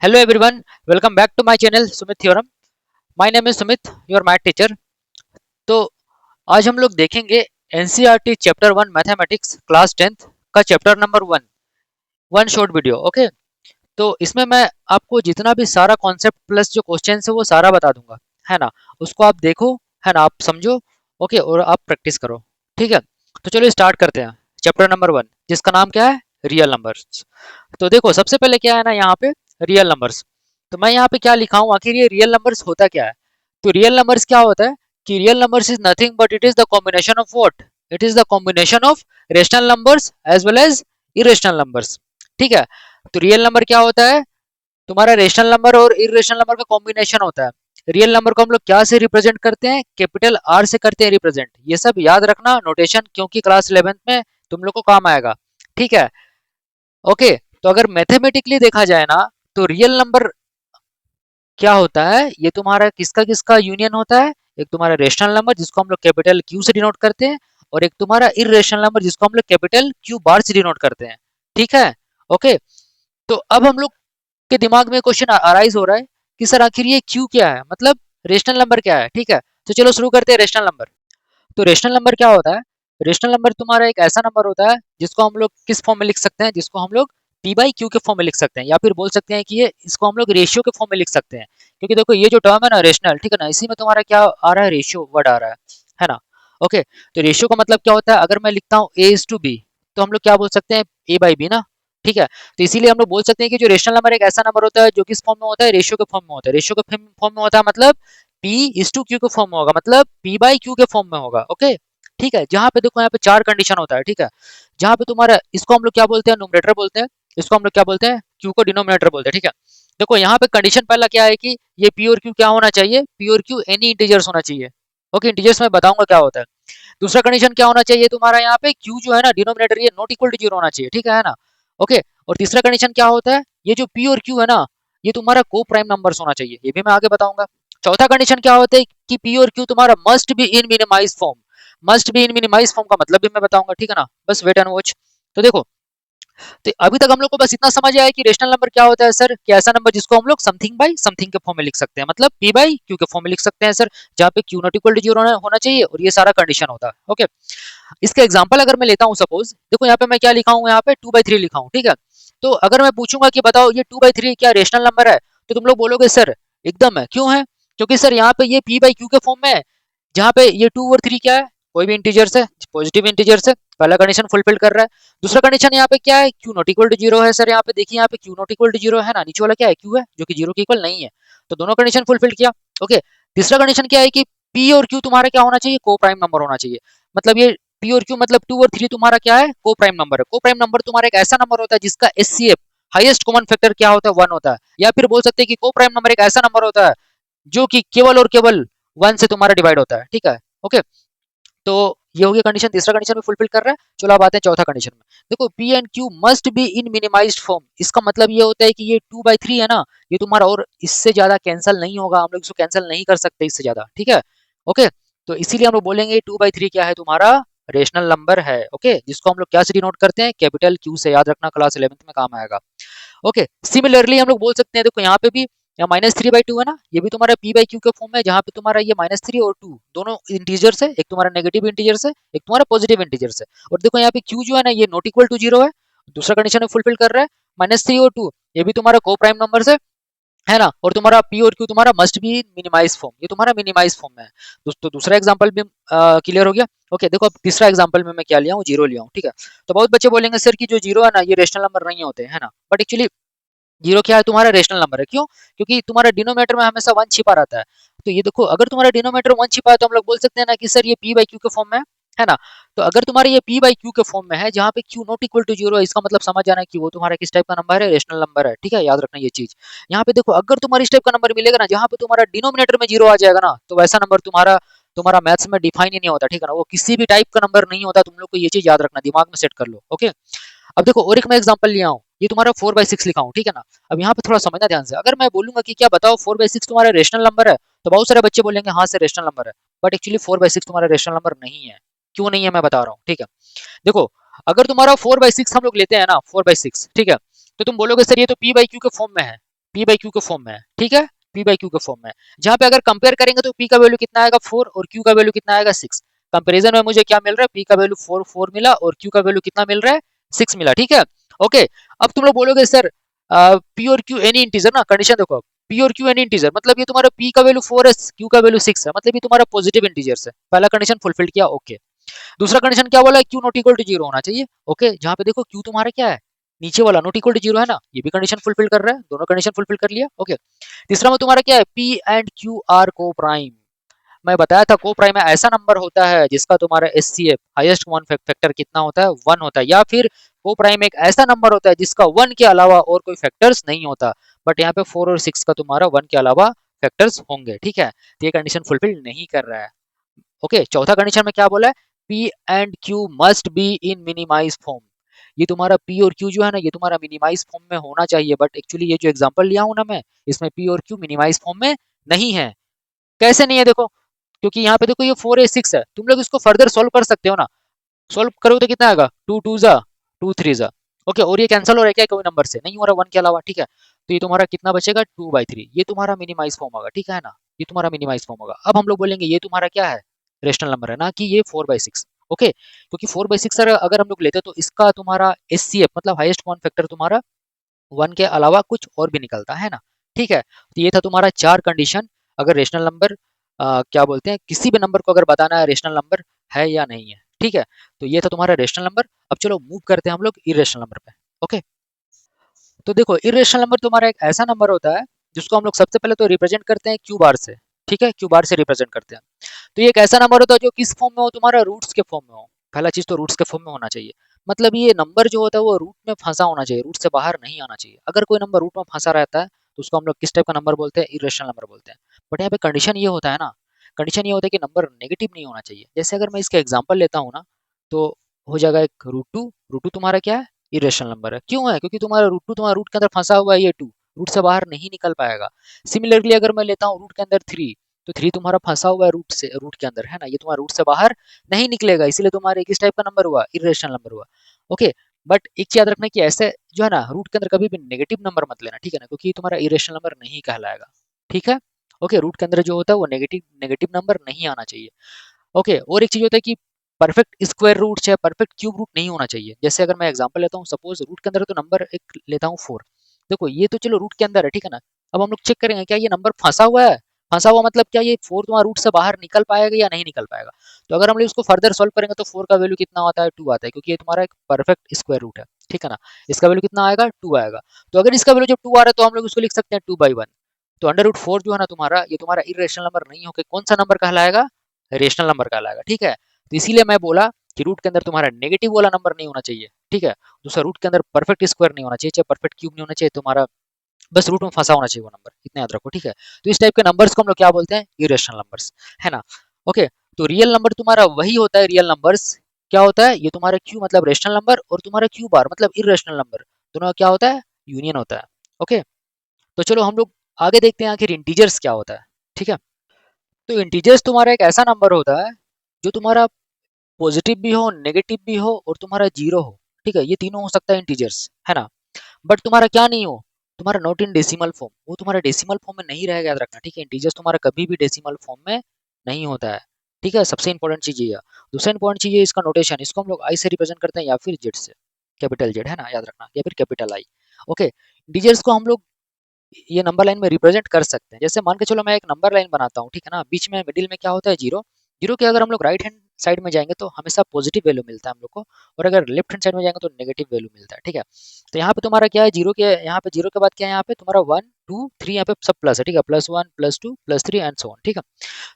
Hello everyone, welcome back to my channel Sumit Theorem. My name is Sumit, your math teacher. तो आज हम लोग देखेंगे NCERT chapter 1 mathematics class 10th का chapter number 1 one short video. Okay, तो इसमें मैं आपको जितना भी सारा कॉन्सेप्ट प्लस जो क्वेश्चन है वो सारा बता दूंगा, है ना। उसको आप देखो, है ना, आप समझो। ओके, और आप प्रैक्टिस करो, ठीक है। तो चलो स्टार्ट करते हैं चैप्टर नंबर 1, जिसका नाम क्या है, रियल नंबर्स। तो देखो सबसे पहले क्या है ना, यहाँ पे रियल नंबर्स। तो मैं यहाँ पे क्या लिखा हूँ, आखिर ये रियल नंबर्स होता क्या है। तो रियल नंबर्स क्या होता है कि real numbers is nothing but it is the combination of what, it is the combination of rational numbers as well as irrational numbers. ठीक है। तो रियल नंबर क्या होता है, तुम्हारा रेशनल नंबर और इरेशनल नंबर का कॉम्बिनेशन होता है। रियल नंबर को हम लोग क्या से रिप्रेजेंट करते हैं, कैपिटल आर से करते हैं रिप्रेजेंट। ये सब याद रखना नोटेशन, क्योंकि क्लास 11th में तुम लोग को काम आएगा। ठीक है। ओके, तो अगर मैथमेटिकली देखा जाए ना, तो रियल नंबर क्या होता है, ये तुम्हारा किसका किसका यूनियन होता है। एक तुम्हारा रेशनल नंबर जिसको हम लोग कैपिटल क्यू से डिनोट करते हैं, और एक तुम्हारा इरेशनल नंबर जिसको हम लोग कैपिटल क्यू बार से डिनोट करते हैं। ठीक है। ओके, तो अब हम लोग के दिमाग में क्वेश्चन अराइज हो रहा है कि सर आखिर ये क्यू क्या है, मतलब रेशनल नंबर क्या है। ठीक है, तो चलो शुरू करते हैं रेशनल नंबर। तो रेशनल नंबर क्या होता है, रेशनल नंबर तुम्हारा एक ऐसा नंबर होता है जिसको हम लोग किस फॉर्म में लिख सकते हैं, जिसको हम लोग पी बाई क्यू के फॉर्म में लिख सकते हैं, या फिर बोल सकते हैं कि ये इसको हम लोग रेशियो के फॉर्म में लिख सकते हैं। क्योंकि देखो ये जो टर्म है ना रेशनल, ठीक है ना, इसी में तुम्हारा क्या आ रहा है, रेशियो वर्ड आ रहा है ना। ओके, तो रेशियो का मतलब क्या होता है, अगर मैं लिखता हूँ ए इज टू बी, तो हम लोग क्या बोल सकते हैं, ए बाई बी ना। ठीक है, तो इसीलिए हम लोग बोल सकते हैं कि जो रेशनल नंबर एक ऐसा नंबर होता है जो किस फॉर्म में होता है, रेशियो के फॉर्म में होता है। रेशियो के फॉर्म में होता है मतलब पी इज टू क्यू के फॉर्म में होगा, मतलब पी बाई क्यू के फॉर्म में होगा। ओके, ठीक है। जहां पे देखो यहाँ पे चार कंडीशन होता है। ठीक है, जहां पे तुम्हारा इसको हम लोग क्या बोलते हैं, न्यूमरेटर बोलते हैं। इसको हम लोग क्या बोलते हैं, क्यू को डिनोमिनेटर बोलते हैं। ठीक है, देखो यहाँ पे कंडीशन पहला क्या है कि ये पी और क्यू क्या होना चाहिए, पी और क्यू एनी इंटीजर्स होना चाहिए। ओके, इंटीजर्स में बताऊंगा क्या होता है। दूसरा कंडीशन क्या होना चाहिए तुम्हारा, यहाँ पे क्यू जो है ना डिनोमिनेटर, ये नॉट इक्वल टू जीरो होना चाहिए। ठीक है ना। ओके, और तीसरा कंडीशन क्या होता है, ये जो पी और क्यू है ना, ये तुम्हारा को प्राइम नंबर्स होना चाहिए, ये भी मैं आगे बताऊंगा। चौथा कंडीशन क्या होता है कि पी और क्यू तुम्हारा must be in minimize form. Must be in minimize form का मतलब भी मैं बताऊंगा, ठीक है ना, बस वेट एंड वॉच। तो देखो, तो अभी तक हम लोग को बस इतना समझ आया कि रेशनल नंबर क्या होता है सर, कि ऐसा नंबर जिसको हम लोग समथिंग बाई समथिंग के फॉर्म में लिख सकते हैं, मतलब पी बाई क्यू के फॉर्म में लिख सकते हैं सर, जहाँ पे q not equal to zero होना चाहिए, और ये सारा कंडीशन होता है। ओके, इसका एग्जांपल अगर मैं लेता हूँ, सपोज देखो यहाँ पे मैं क्या लिखा हूँ, यहाँ पे 2/3 लिखा हूँ। ठीक है, तो अगर मैं पूछूंगा कि बताओ ये 2/3 क्या रेशनल नंबर है, तो तुम लोग बोलोगे सर एकदम है, क्यों है, क्योंकि सर यहाँ पे ये पी बाई क्यू के फॉर्म में है, जहाँ पे ये 2 और 3 क्या है, कोई भी इंटीजर्स है, पॉजिटिव इंटीजर्स है। पहला कंडीशन फुलफिल कर रहा है। दूसरा कंडीशन यहाँ पे क्या है, q not equal to zero है सर, यहाँ पे देखिए यहाँ पे q not equal to zero है ना, नीचे वाला क्या है, क्यू है, जो कि जीरो के इक्वल नहीं है। तो दोनों कंडीशन फुलफिल किया। ओके, तीसरा कंडीशन क्या है कि पी और क्यू तुम्हारा क्या होना चाहिए, को प्राइम नंबर होना चाहिए। मतलब ये पी और क्यू मतलब 2 और 3 तुम्हारा क्या है, को प्राइम नंबर है। को प्राइम नंबर तुम्हारा एक ऐसा नंबर होता है जिसका एचसीएफ हाईएस्ट कॉमन फैक्टर क्या होता है, 1 होता है। या फिर बोल सकते हैं कि को प्राइम नंबर एक ऐसा नंबर होता है जो कि केवल और केवल 1 से तुम्हारा डिवाइड होता है। ठीक है। ओके, तो ये हो गया कंडीशन, तीसरा कंडीशन भी फुलफिल कर रहा है। चलो अब आते हैं चौथा कंडीशन में। देखो P and q must be in minimised form, इसका मतलब ये होता है कि ये 2/3 है ना, ये तुम्हारा और इससे ज्यादा कैंसिल नहीं होगा, हम लोग इसको कैंसिल नहीं कर सकते इससे ज्यादा। ठीक है। ओके, तो इसीलिए हम लोग बोलेंगे 2/3 क्या है तुम्हारा, रेशनल नंबर है। ओके, जिसको हम लोग क्या से डिनोट करते हैं, कैपिटल क्यू से, याद रखना क्लास 11th में काम आएगा। ओके, सिमिलरली हम लोग बोल सकते हैं, देखो यहाँ पे भी यहाँ -3/2 है ना, ये भी तुम्हारा p बाई क्यू के फॉर्म में है, जहाँ पे तुम्हारा ये -3 और 2 दोनों इंटीजर्स है, एक तुम्हारा नेगेटिव इंटीजर्स है, एक तुम्हारा पॉजिटिव इंटीजर्स है। और देखो यहाँ पे q जो है ना, ये नॉट इक्वल टू जीरो है, दूसरा कंडीशन में फुलफिल कर रहा है। -3 और 2 ये भी तुम्हारा को प्राइम नंबर है ना, और तुम्हारा p और q तुम्हारा मस्ट बी मिनिमाइज फॉर्म, ये तुम्हारा मिनिमाइज फॉर्म में है। तो दूसरा एग्जांपल भी क्लियर हो गया। ओके, देखो अब तीसरा एग्जांपल में मैं क्या लिया हूँ, जीरो लिया हूँ। ठीक है, तो बहुत बच्चे बोलेंगे सर कि जो जीरो है ना ये रेशनल नंबर नहीं होते, है ना, बट एक्चुअली जीरो क्या है, तुम्हारा रेशनल नंबर है। क्यों, क्योंकि तुम्हारा डिनोमिनेटर में हमेशा 1 छिपा रहता है। तो ये देखो अगर तुम्हारा डिनोमिनेटर 1 छिपा है, तो हम लोग बोल सकते हैं ना कि सर ये p बाई क्यू के फॉर्म में है ना। तो अगर तुम्हारे ये p बाई क्यू के फॉर्म में है, जहाँ पे q not equal to zero है, इसका मतलब समझ जाना कि वो तुम्हारा किस टाइप का नंबर है, रेशनल नंबर है। ठीक है, याद रखना ये चीज। यहाँ पे देखो अगर तुम्हारी इस टाइप का नंबर मिलेगा ना, जहाँ पे तुम्हारा डिनोमिनेटर में जीरो आ जाएगा ना, तो वैसा नंबर तुम्हारा तुम्हारा मैथ्स में डिफाइन ही नहीं होता। ठीक है ना, वो किसी भी टाइप का नंबर नहीं होता। तुम लोग को ये चीज याद रखना, दिमाग में सेट कर लो। ओके, अब देखो और एक मैं एग्जांपल लिया हूँ, ये तुम्हारा 4/6 लिखा हूँ। ठीक है ना, अब यहाँ पे थोड़ा समझना ध्यान से। अगर मैं बोलूंगा कि क्या बताओ 4/6 तुम्हारा रेशनल नंबर है, तो बहुत सारे बच्चे बोलेंगे हाँ सर रेशनल नंबर है, बट एक्चुअली 4/6 तुम्हारा रेशनल नंबर नहीं है। क्यों नहीं है मैं बता रहा हूँ। ठीक है, देखो अगर तुम्हारा 4/6 हम लोग लेते हैं ना, 4/6, ठीक है, तो तुम बोलोगे सर ये तो p बाई क्यू के फॉर्म में है। पी बाई क्यू के फॉर्म में है, ठीक है, पी बाई क्यू के फॉर्म में है। जहां पे अगर कंपेयर करेंगे तो पी का वैल्यू कितना आएगा 4 और क्यू का वैल्यू कितना आएगा 6। कंपेरिजन में मुझे क्या मिल रहा है, पी का वैल्यू 4 मिला और क्यू का वैल्यू कितना मिल रहा है 6 मिला, ठीक है। ओके, अब तुम लोग बोलोगे सर पी और क्यू एनी इंटीजर ना, कंडीशन देखो, पी और क्यू एनी इंटीजर मतलब ये तुम्हारा पी का वैल्यू 4 है, क्यू का वैल्यू 6 है, मतलब ये तुम्हारा पॉजिटिव इंटीजर्स है। पहला कंडीशन फुलफिल किया, ओके। दूसरा कंडीशन क्या बोला है, q not equal to zero होना चाहिए, ओके। जहां पे देखो क्यू तुम्हारा क्या है, नीचे वाला नॉट इक्वल टू जीरो है ना, ये भी कंडीशन फुलफिल कर रहा है, दोनों कंडीशन फुलफिल कर लिया, ओके। तीसरा में तुम्हारा क्या है, पी एंड क्यू आर को प्राइम। मैं बताया था को प्राइम ऐसा नंबर होता है जिसका तुम्हारा एचसीएफ हाईएस्ट कॉमन फैक्टर कितना होता है, 1 होता है, या फिर को प्राइम एक ऐसा नंबर होता है जिसका 1 के अलावा और कोई फैक्टर्स नहीं होता। बट यहाँ पे 4 और 6 का तुम्हारा 1 के अलावा फैक्टर्स होंगे, ठीक है। तो ये कंडीशन फुलफिल नहीं कर रहा है, ओके। चौथा कंडीशन में क्या बोला है, p and q must be in minimize form. ये तुम्हारा पी और क्यू जो है ना, ये तुम्हारा मिनिमाइज फॉर्म में होना चाहिए, बट एक्चुअली ये जो एग्जांपल लिया हूं ना मैं, इसमें पी और क्यू मिनिमाइज फॉर्म में नहीं है। कैसे नहीं है देखो, क्योंकि यहाँ पे देखो ये 4 a 6 है, तुम लोग इसको फर्दर सोल्व कर सकते हो ना। सोल्व करो तो कितना आएगा, 2 2 जा 2 3 जा, ओके। और ये कैंसिल हो रहा है क्या, कोई नंबर से नहीं हो रहा 1 के अलावा, ठीक है। तो ये तुम्हारा कितना बचेगा 2/3, ये तुम्हारा मिनिमाइज फॉर्म होगा, ठीक है ना, ये तुम्हारा मिनिमाइज फॉर्म होगा। अब हम लोग बोलेंगे ये तुम्हारा क्या है, रेशनल नंबर है ना, कि ये 4/6, ओके। क्योंकि 4/6 अगर हम लोग लेते तो इसका तुम्हारा एचसीएफ मतलब हाईएस्ट कॉमन फैक्टर तुम्हारा 1 के अलावा कुछ और भी निकलता है ना, ठीक है। तो ये था तुम्हारा 4 कंडीशन, अगर रेशनल नंबर क्या बोलते हैं, किसी भी नंबर को अगर बताना है रेशनल नंबर है या नहीं है, ठीक है। तो ये था तुम्हारा रेशनल नंबर। अब चलो मूव करते हैं हम लोग इरेशनल नंबर पे, ओके। तो देखो इरेशनल नंबर तुम्हारा एक ऐसा नंबर होता है जिसको हम लोग सबसे पहले तो रिप्रेजेंट करते हैं क्यू बार से, ठीक है, क्यू बार से रिप्रेजेंट करते हैं। तो ये एक ऐसा नंबर होता है जो किस फॉर्म में हो, तुम्हारा रूट्स के फॉर्म में हो। पहला चीज तो रूट्स के फॉर्म में होना चाहिए, मतलब ये नंबर जो होता है वो रूट में फंसा होना चाहिए, रूट से बाहर नहीं आना चाहिए। अगर कोई नंबर रूट में फंसा रहता है तो उसको हम लोग किस टाइप का नंबर बोलते हैं, इरेशनल नंबर बोलते हैं। बट यहाँ पे कंडीशन ये होता है ना, कंडीशन ये होता है कि नंबर नेगेटिव नहीं होना चाहिए। जैसे अगर मैं इसका एग्जाम्पल लेता हूँ ना, तो हो जाएगा एक रूट टू तुम्हारा क्या है, इरेशनल नंबर है। क्यों है, क्योंकि तुम्हारा रूट टू तुम्हारा रूट के अंदर फंसा हुआ है, ये टू रूट से बाहर नहीं निकल पाएगा। सिमिलरली अगर मैं लेता हूँ रूट के अंदर थ्री, तो थ्री तुम्हारा फंसा हुआ है रूट से, रूट के अंदर है ना, ये तुम्हारा रूट से बाहर नहीं निकलेगा, इसीलिए तुम्हारे किस टाइप का नंबर हुआ, इरेशनल नंबर हुआ, ओके। बट एक चीज याद रखना कि ऐसे जो है ना रूट के अंदर कभी भी नेगेटिव नंबर मत लेना, ठीक है ना, क्योंकि तुम्हारा इरेशनल नंबर नहीं कहलाएगा, ठीक है। ओके, रूट के अंदर जो होता है वो नेगेटिव नेगेटिव नंबर नहीं आना चाहिए, ओके। और एक चीज होता है कि परफेक्ट स्क्वायर रूट चाहे परफेक्ट क्यूब रूट नहीं होना चाहिए। जैसे अगर मैं एग्जांपल लेता हूँ, सपोज रूट के अंदर तो नंबर एक लेता हूँ 4, देखो ये तो चलो रूट के अंदर है, ठीक है ना। अब हम लोग चेक करेंगे क्या ये नंबर फंसा हुआ है, फंसा हुआ मतलब क्या ये 4 तुम्हारा रूट से बाहर निकल पाएगा या नहीं निकल पाएगा। तो अगर हम लोग इसको फर्दर सोल्व करेंगे तो 4 का वैल्यू कितना आता है, 2 आता है, क्योंकि ये तुम्हारा एक परफेक्ट स्क्वायर रूट है, ठीक है ना। इसका वैल्यू कितना आएगा, 2 आएगा। तो अगर इसका वैल्यू जब 2 आ रहा है तो हम लोग इसको लिख सकते हैं 2/1। तो अंडर रूट 4 जो है ना तुम्हारा, ये तुम्हारा इरेशनल नंबर नहीं होकर कौन सा नंबर कहलाएगा, रेशनल नंबर कहलाएगा, ठीक है। तो इसीलिए मैं बोला कि रूट के अंदर तुम्हारा नेगेटिव वाला नंबर नहीं होना चाहिए, ठीक है। दूसरा रूट के अंदर परफेक्ट स्क्वायर नहीं होना चाहिए, चाहे परफेक्ट क्यूब नहीं होना चाहिए, तुम्हारा बस रूट में फंसा होना चाहिए वो नंबर, इतना याद रखो, ठीक है। तो इस टाइप के नंबर्स को हम लोग क्या बोलते हैं, इरेशनल नंबर्स, है ना, ओके। तो रियल नंबर तुम्हारा वही होता है, रियल नंबर्स क्या होता है, ये तुम्हारा क्यू मतलब रेशनल नंबर और तुम्हारा क्यू बार मतलब इरेशनल नंबर, दोनों का क्या होता है, यूनियन होता है, ओके। तो चलो हम लोग आगे देखते हैं आखिर इंटीजर्स क्या होता है, ठीक है। तो इंटीजर्स तुम्हारा एक ऐसा नंबर होता है जो तुम्हारा पॉजिटिव भी हो, नेगेटिव भी हो और तुम्हारा जीरो हो, ठीक है, ये तीनों हो सकता है इंटीजर्स, है ना। बट तुम्हारा क्या नहीं हो, तुम्हारा नॉट इन डेसिमल फॉर्म, वो तुम्हारा डेसिमल फॉर्म में नहीं रहेगा, याद रखना, ठीक है। इंटीजर्स तुम्हारा कभी भी डेसिमल फॉर्म में नहीं होता है, ठीक है, सबसे इंपॉर्टेंट चीज ये है। दूसरा इंपॉर्टेंट चीज है इसका नोटेशन, इसको हम लोग आई से रिप्रेजेंट करते हैं या फिर जेड से, कैपिटल जेड, है ना, याद रखना, या फिर कैपिटल आई, ओके। इंटीजर्स को हम लोग ये नंबर लाइन में रिप्रेजेंट कर सकते हैं। जैसे मान के चलो मैं एक नंबर लाइन बनाता हूँ, ठीक है ना, बीच में मिडिल में क्या होता है, जीरो। जीरो के अगर हम लोग राइट हैंड साइड में जाएंगे तो हमेशा पॉजिटिव वैल्यू मिलता है हम लोग को, और अगर लेफ्ट हैंड साइड में जाएंगे तो नेगेटिव वैल्यू मिलता है, ठीक है। तो यहाँ पे तुम्हारा क्या है, जीरो के यहाँ पे जीरो के बाद क्या है, यहाँ पे तुम्हारा 1 2 3 यहाँ पे सब प्लस है, ठीक है, +1 +2 +3 एंड सो ऑन, ठीक है।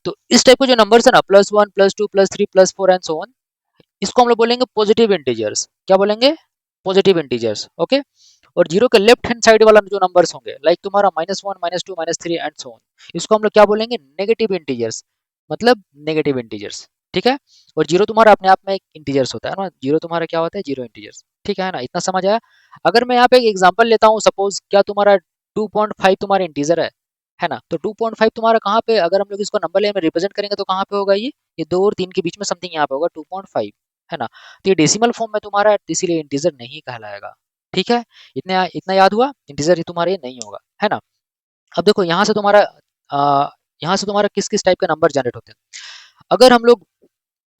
तो इस टाइप के जो नंबर्स है ना, +1 +2 +3 +4 एंड सो ऑन, इसको हम लोग बोलेंगे पॉजिटिव इंटीजर्स। क्या बोलेंगे, पॉजिटिव इंटीजर्स, ओके। और जीरो के लेफ्ट हैंड साइड वाला जो नंबर्स होंगे, लाइक तुम्हारा -1 -2 -3 एंड सो ऑन, इसको हम लोग क्या बोलेंगे, नेगेटिव इंटीजर्स, मतलब नेगेटिव इंटीजर्स, ठीक है। और जीरो तुम्हारा अपने आप में एक इंटीजर्स होता है ना, जीरो तुम्हारा क्या होता है, जीरो इंटीजर्स, ठीक है ना, इतना समझ आया। अगर मैं यहाँ पे एक एग्जांपल लेता हूँ, सपोज क्या तुम्हारा 2.5 तुम्हारा इंटीजर है ना, तो 2.5 तुम्हारा कहाँ पे, अगर हम लोग इसको नंबर लाइन में रिप्रेजेंट करेंगे तो कहाँ पे होगा, ये 2 और 3 के बीच में समथिंग यहाँ पे होगा 2.5, है ना। तो ये डेसिमल फॉर्म में तुम्हारा है, तो इसीलिए इंटीजर नहीं कहलाएगा, ठीक है। इतना इतना याद हुआ, इंटीजर ही तुम्हारे नहीं होगा, है ना। अब देखो यहाँ से तुम्हारा यहाँ से तुम्हारा किस किस टाइप के नंबर जनरेट होते हैं। अगर हम लोग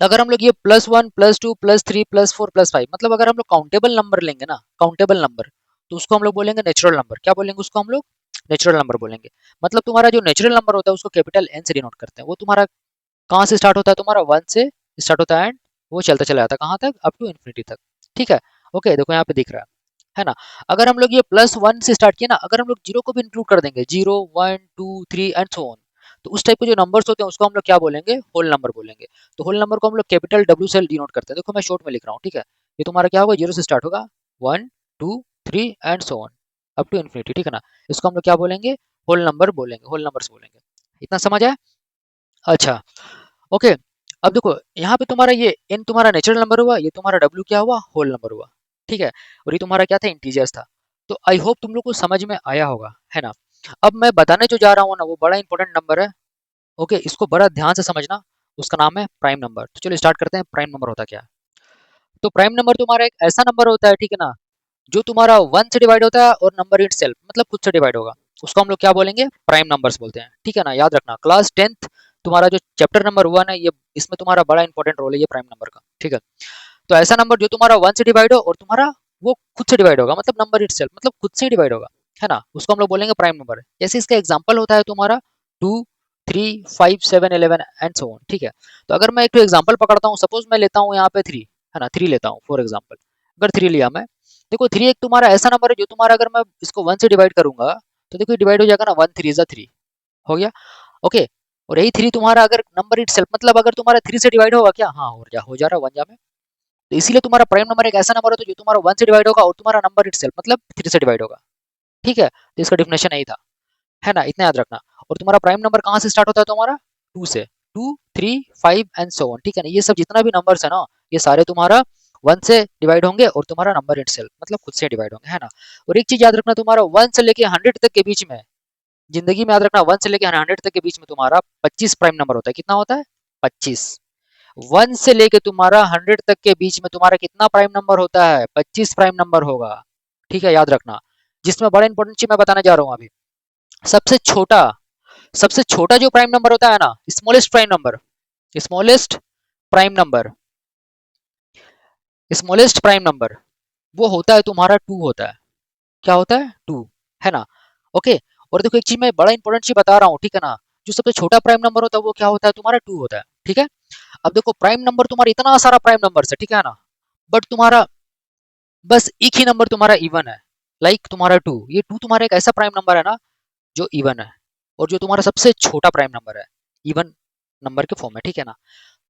अगर हम लोग ये +1 +2 +3 +4 +5 मतलब अगर हम लोग काउंटेबल नंबर लेंगे ना, काउंटेबल नंबर, तो उसको हम लोग बोलेंगे नेचुरल नंबर। क्या बोलेंगे उसको हम लोग? नेचुरल नंबर बोलेंगे। मतलब तुम्हारा जो नेचुरल नंबर होता है उसको कैपिटल एन से डिनोट करते हैं। वो तुम्हारा कहाँ से स्टार्ट होता है? तुम्हारा 1 से स्टार्ट होता है एंड वो चलता चला जाता है कहाँ तक? अप टू इन्फिनिटी तक। ठीक है, ओके, देखो यहाँ पे दिख रहा है ना। अगर हम लोग ये +1 से स्टार्ट किया ना, अगर हम लोग जीरो को भी इंक्लूड कर देंगे, 0 1 2 3 एंड सो ऑन, तो उस टाइप के जो नंबर्स होते हैं उसको हम लोग क्या बोलेंगे? होल नंबर बोलेंगे। तो होल नंबर को हम लोग कैपिटल डब्ल्यू से डिनोट करते हैं। देखो मैं शॉर्ट में लिख रहा हूँ, ठीक है। ये तुम्हारा क्या होगा? 0 से स्टार्ट होगा, 1 2 3 and so on up to infinity, ठीक है ना। इसको हम लोग क्या बोलेंगे? होल नंबर बोलेंगे, होल नंबर्स बोलेंगे। इतना समझ आया? अच्छा, ओके। अब देखो यहाँ पे तुम्हारा ये n तुम्हारा नेचुरल नंबर हुआ, ये तुम्हारा w क्या हुआ? होल नंबर हुआ, ठीक है। और ये तुम्हारा क्या था? इंटीजर्स था। तो आई होप तुम लोग को समझ में आया होगा, है ना। अब मैं बताने जो जा रहा हूँ ना, वो बड़ा इंपॉर्टेंट नंबर है। ओके, इसको बड़ा ध्यान से समझना। उसका नाम है प्राइम नंबर। तो चलो स्टार्ट करते हैं, प्राइम नंबर होता क्या है। तो प्राइम नंबर तुम्हारा एक ऐसा नंबर होता है, ठीक है ना, जो तुम्हारा 1 से डिवाइड होता है और नंबर इटसेल्फ मतलब खुद से डिवाइड होगा। उसको हम लोग क्या बोलेंगे? प्राइम नंबर्स बोलते हैं, ठीक है ना। याद रखना, क्लास 10th तुम्हारा जो चैप्टर नंबर 1 है, ये इसमें तुम्हारा बड़ा इंपॉर्टेंट रोल है ये प्राइम नंबर का, ठीक है। तो ऐसा नंबर जो तुम्हारा 1 से डिवाइड हो और तुम्हारा वो खुद से डिवाइड होगा, मतलब नंबर इटसेल्फ मतलब खुद से डिवाइड होगा, है ना, उसको हम लोग बोलेंगे प्राइम नंबर। जैसे इसका एग्जांपल होता है तुम्हारा 2 3 5 7 11 एंड सो ऑन, ठीक है। तो अगर मैं एक एग्जांपल पकड़ता हूँ, सपोज मैं लेता हूँ यहाँ पे 3, है ना, 3 लेता हूँ फॉर एग्जांपल। अगर 3 लिया मैं, देखो 3 एक तुम्हारा ऐसा नंबर है जो तुम्हारा अगर मैं इसको 1 से डिवाइड करूंगा तो देखो डिवाइड हो जाएगा ना, 1 3 3 हो गया, ओके। और यही 3 तुम्हारा अगर नंबर इटसेल्फ मतलब अगर तुम्हारा 3 से डिवाइड होगा क्या? हाँ, हो जा रहा है 1 जा में। तो इसीलिए तुम्हारा प्राइम नंबर एक ऐसा नंबर होता है जो तुम्हारा 1 से डिवाइड होगा और तुम्हारा नंबर इटसेल्फ मतलब 3 से डिवाइड होगा, ठीक है। तो इसका डेफिनेशन यही था, है ना, इतना याद रखना। और तुम्हारा प्राइम नंबर कहाँ से स्टार्ट होता है? तुम्हारा 2 से, 2 3 5 एंड सो ऑन, ठीक है ना। ये सब जितना भी नंबर्स है ना, ये सारे तुम्हारा 1 से डिवाइड होंगे और तुम्हारा नंबर इटसेल्फ मतलब खुद से डिवाइड होंगे, है ना। और एक चीज याद रखना, तुम्हारा 1 से लेके 100 तक के बीच में, जिंदगी में याद रखना, 1 से लेके 100 तक के बीच में तुम्हारा 25 प्राइम नंबर होता है। कितना होता है? 25। 1 से लेके तुम्हारा 100 तक के बीच में तुम्हारा कितना प्राइम नंबर होता है? 25 प्राइम नंबर होगा, ठीक है, याद रखना। जिसमें बड़ा इंपॉर्टेंट चीज मैं बताने जा रहा हूँ अभी। सबसे छोटा सबसे छोटा जो प्राइम नंबर होता है ना, smallest prime number, smallest prime number, smallest prime number, वो होता है तुम्हारा 2 होता है। क्या होता है? 2, है ना, ओके। और देखो एक चीज मैं बड़ा इंपॉर्टेंट चीज बता रहा हूँ, ठीक है ना। जो सबसे छोटा प्राइम नंबर होता है वो क्या होता है? तुम्हारा 2 होता है, ठीक है। अब देखो प्राइम नंबर तुम्हारा इतना सारा प्राइम नंबर है, ठीक है ना, बट तुम्हारा बस एक ही नंबर तुम्हारा इवन है, लाइक तुम्हारा 2। ये 2 तुम्हारा एक ऐसा प्राइम नंबर है ना जो इवन है और जो तुम्हारा सबसे छोटा प्राइम नंबर है, इवन नंबर के फॉर्म में, ठीक है ना।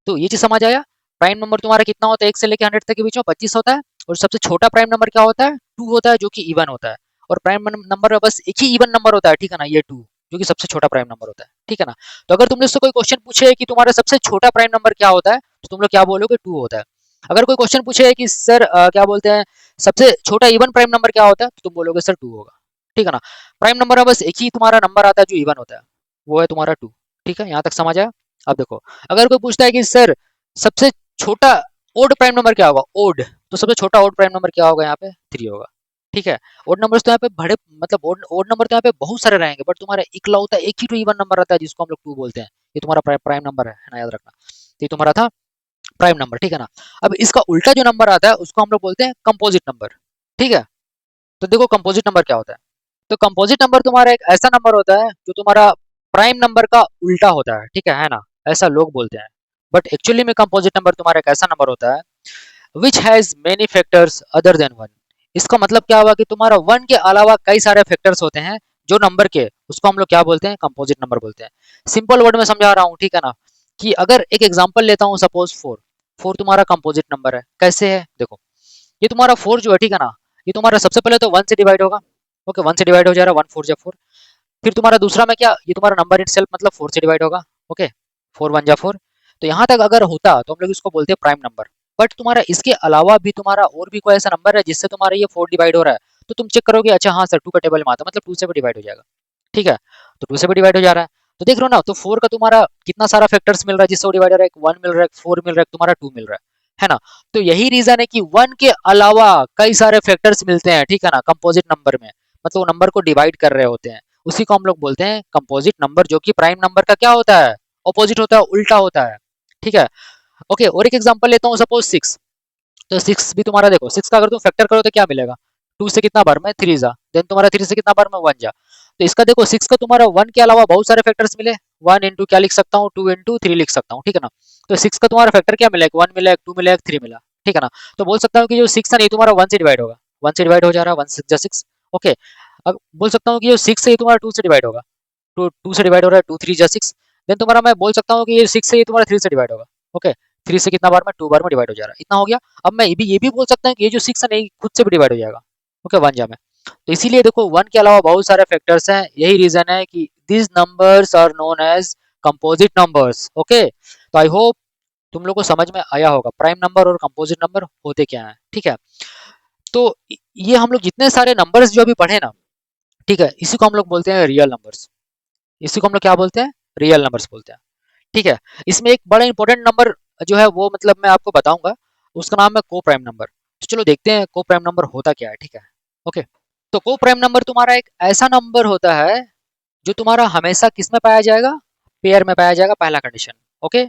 तो ये चीज समझ आया। प्राइम नंबर तुम्हारा कितना होता है? 1 से लेकर 100 तक के बीच में 25 होता है। और सबसे छोटा प्राइम नंबर क्या होता है? 2 होता है, जो कि इवन होता है। और प्राइम नंबर में बस एक ही इवन नंबर होता है, ठीक है ना, ये 2, जो कि सबसे छोटा प्राइम नंबर होता है, ठीक है ना। तो अगर तुमने उससे कोई क्वेश्चन पूछे कि तुम्हारा सबसे छोटा प्राइम नंबर क्या होता है, तो तुम लोग क्या बोलोगे? 2 होता है। अगर कोई क्वेश्चन पूछे कि सर क्या बोलते हैं सबसे छोटा इवन प्राइम नंबर क्या होता है, तो तुम बोलोगे सर 2 होगा, ठीक है ना। प्राइम नंबर में बस एक ही तुम्हारा नंबर आता है जो इवन होता है, वो है तुम्हारा 2, ठीक है। यहाँ तक समझ आया? अब देखो, अगर कोई पूछता है कि सर सबसे छोटा ओड प्राइम नंबर क्या होगा? ओड, तो सबसे छोटा ओड प्राइम नंबर क्या होगा? यहाँ पे 3 होगा, ठीक है। ओड नंबर्स तो यहाँ पे बड़े मतलब ओड नंबर तो यहाँ पे बहुत सारे रहेंगे, बट तुम्हारा इकलौता एक ही तो इवन नंबर रहता है जिसको हम लोग 2 बोलते हैं। ये तुम्हारा प्राइम नंबर है ना, याद रखना। तो ये तुम्हारा था प्राइम नंबर, ठीक है ना। अब इसका उल्टा जो नंबर आता है उसको हम लोग बोलते हैं कंपोजिट नंबर, ठीक है। तो देखो कंपोजिट नंबर क्या होता है। तो कंपोजिट नंबर तुम्हारा एक ऐसा नंबर होता है जो तुम्हारा प्राइम नंबर का उल्टा होता है, ठीक है ना, ऐसा लोग बोलते हैं। बट एक्चुअली में कंपोजिट नंबर तुम्हारा एक ऐसा नंबर होता है which has many factors other than 1। इसका मतलब क्या हुआ कि तुम्हारा 1 के अलावा कई सारे फैक्टर्स होते हैं जो नंबर के, उसको हम लोग क्या बोलते हैं? कंपोजिट नंबर बोलते हैं। सिंपल वर्ड में समझा रहा हूँ, ठीक है ना, कि अगर एक एग्जांपल लेता हूँ, सपोज 4, 4 तुम्हारा कंपोजिट नंबर है। कैसे है? देखो, ये तुम्हारा 4 जो है, ठीक है ना, ये तुम्हारा सबसे पहले तो 1 से डिवाइड होगा, ओके, 1 से डिवाइड हो जा रहा है, 1 4 जा 4। फिर तुम्हारा दूसरा में क्या, ये तुम्हारा नंबर इटसेल्फ मतलब 4 से डिवाइड होगा, ओके, 4 1 जा 4। तो यहाँ तक अगर होता तो हम लोग इसको बोलते हैं प्राइम नंबर। बट तुम्हारा इसके अलावा भी तुम्हारा और भी कोई ऐसा नंबर है जिससे तुम्हारा ये 4 डिवाइड हो रहा है, तो तुम चेक करोगे, अच्छा हाँ सर 2 का टेबल में आता मतलब 2 से भी डिवाइड हो जाएगा, ठीक है। तो 2 से भी डिवाइड हो जा रहा है, तो देख रहे हो ना, तो 4 का तुम्हारा कितना सारा फैक्टर्स मिल रहा है जिससे वो डिवाइड हो रहा है, एक 1 मिल रहा है, एक 4 मिल रहा है, तुम्हारा 2 मिल रहा है ना। तो यही रीजन है कि 1 के अलावा कई सारे फैक्टर्स मिलते हैं, ठीक है ना, कंपोजिट नंबर में। मतलब वो नंबर को डिवाइड कर रहे होते हैं, उसी को हम लोग बोलते हैं कंपोजिट नंबर, जो कि प्राइम नंबर का क्या होता है, ऑपोजिट होता है, उल्टा होता है। ठीक है। ओके, और एक एग्जांपल लेता हूँ, सपोज 6। तो 6 भी तुम्हारा देखो, 6 का अगर तुम फैक्टर करो तो क्या मिलेगा, 2 से कितना बार में 3 जा, देन तुम्हारा 3 से कितना बार में 1 जा। तो इसका देखो 6 का तुम्हारा 1 के अलावा बहुत सारे फैक्टर्स मिले, 1 इंटू क्या लिख सकता हूँ, 2 इंटू 3 लिख सकता हूँ, ठीक है ना। तो 6 का तुम्हारा फैक्टर क्या मिला, 1 मिला, 2 मिला, 3 मिला, ठीक है ना। तो बोल सकता हूँ कि जो 6 है नहीं तुम्हारा 1 से डिवाइड होगा, 1 से डिवाइड हो जा रहा है, 1 6 जा 6। ओके, अब बोल सकता हूँ कि जो 6 है ये तुम्हारा 2 से डिवाइड होगा, 2 से डिवाइड हो रहा है, 2 3 जा 6। देन तुम्हारा मैं बोल सकता हूँ कि ये 6 है ये तुम्हारा 3 से डिवाइड होगा। ओके, 3 से कितना बार में 2 बार में डिवाइड हो जा रहा है, इतना हो गया। अब मैं ये भी बोल सकता हूँ कि ये जो 6 है नहीं खुद से भी डिवाइड हो जाएगा। ओके, 1 जा में। तो इसीलिए देखो 1 के अलावा बहुत सारे फैक्टर्स हैं, यही रीजन है कि these numbers are known as composite numbers। Okay, तो आई होप तुम लोग को समझ में आया होगा प्राइम नंबर और कंपोजिट नंबर होते क्या हैं। ठीक है, तो ये हम लोग जितने सारे नंबर्स जो अभी पढ़े ना, ठीक है, इसी को हम लोग बोलते हैं रियल नंबर्स। इसी को हम लोग क्या बोलते हैं, रियल नंबर्स बोलते हैं। ठीक है, इसमें एक बड़ा इंपॉर्टेंट नंबर जो है वो मतलब मैं आपको बताऊंगा, उसका नाम है को प्राइम नंबर। तो चलो देखते हैं को प्राइम नंबर होता क्या है। ठीक है, ओके। तो को प्राइम नंबर तुम्हारा एक ऐसा नंबर होता है जो तुम्हारा हमेशा किस में पाया जाएगा, पेयर में पाया जाएगा, पहला कंडीशन। ओके,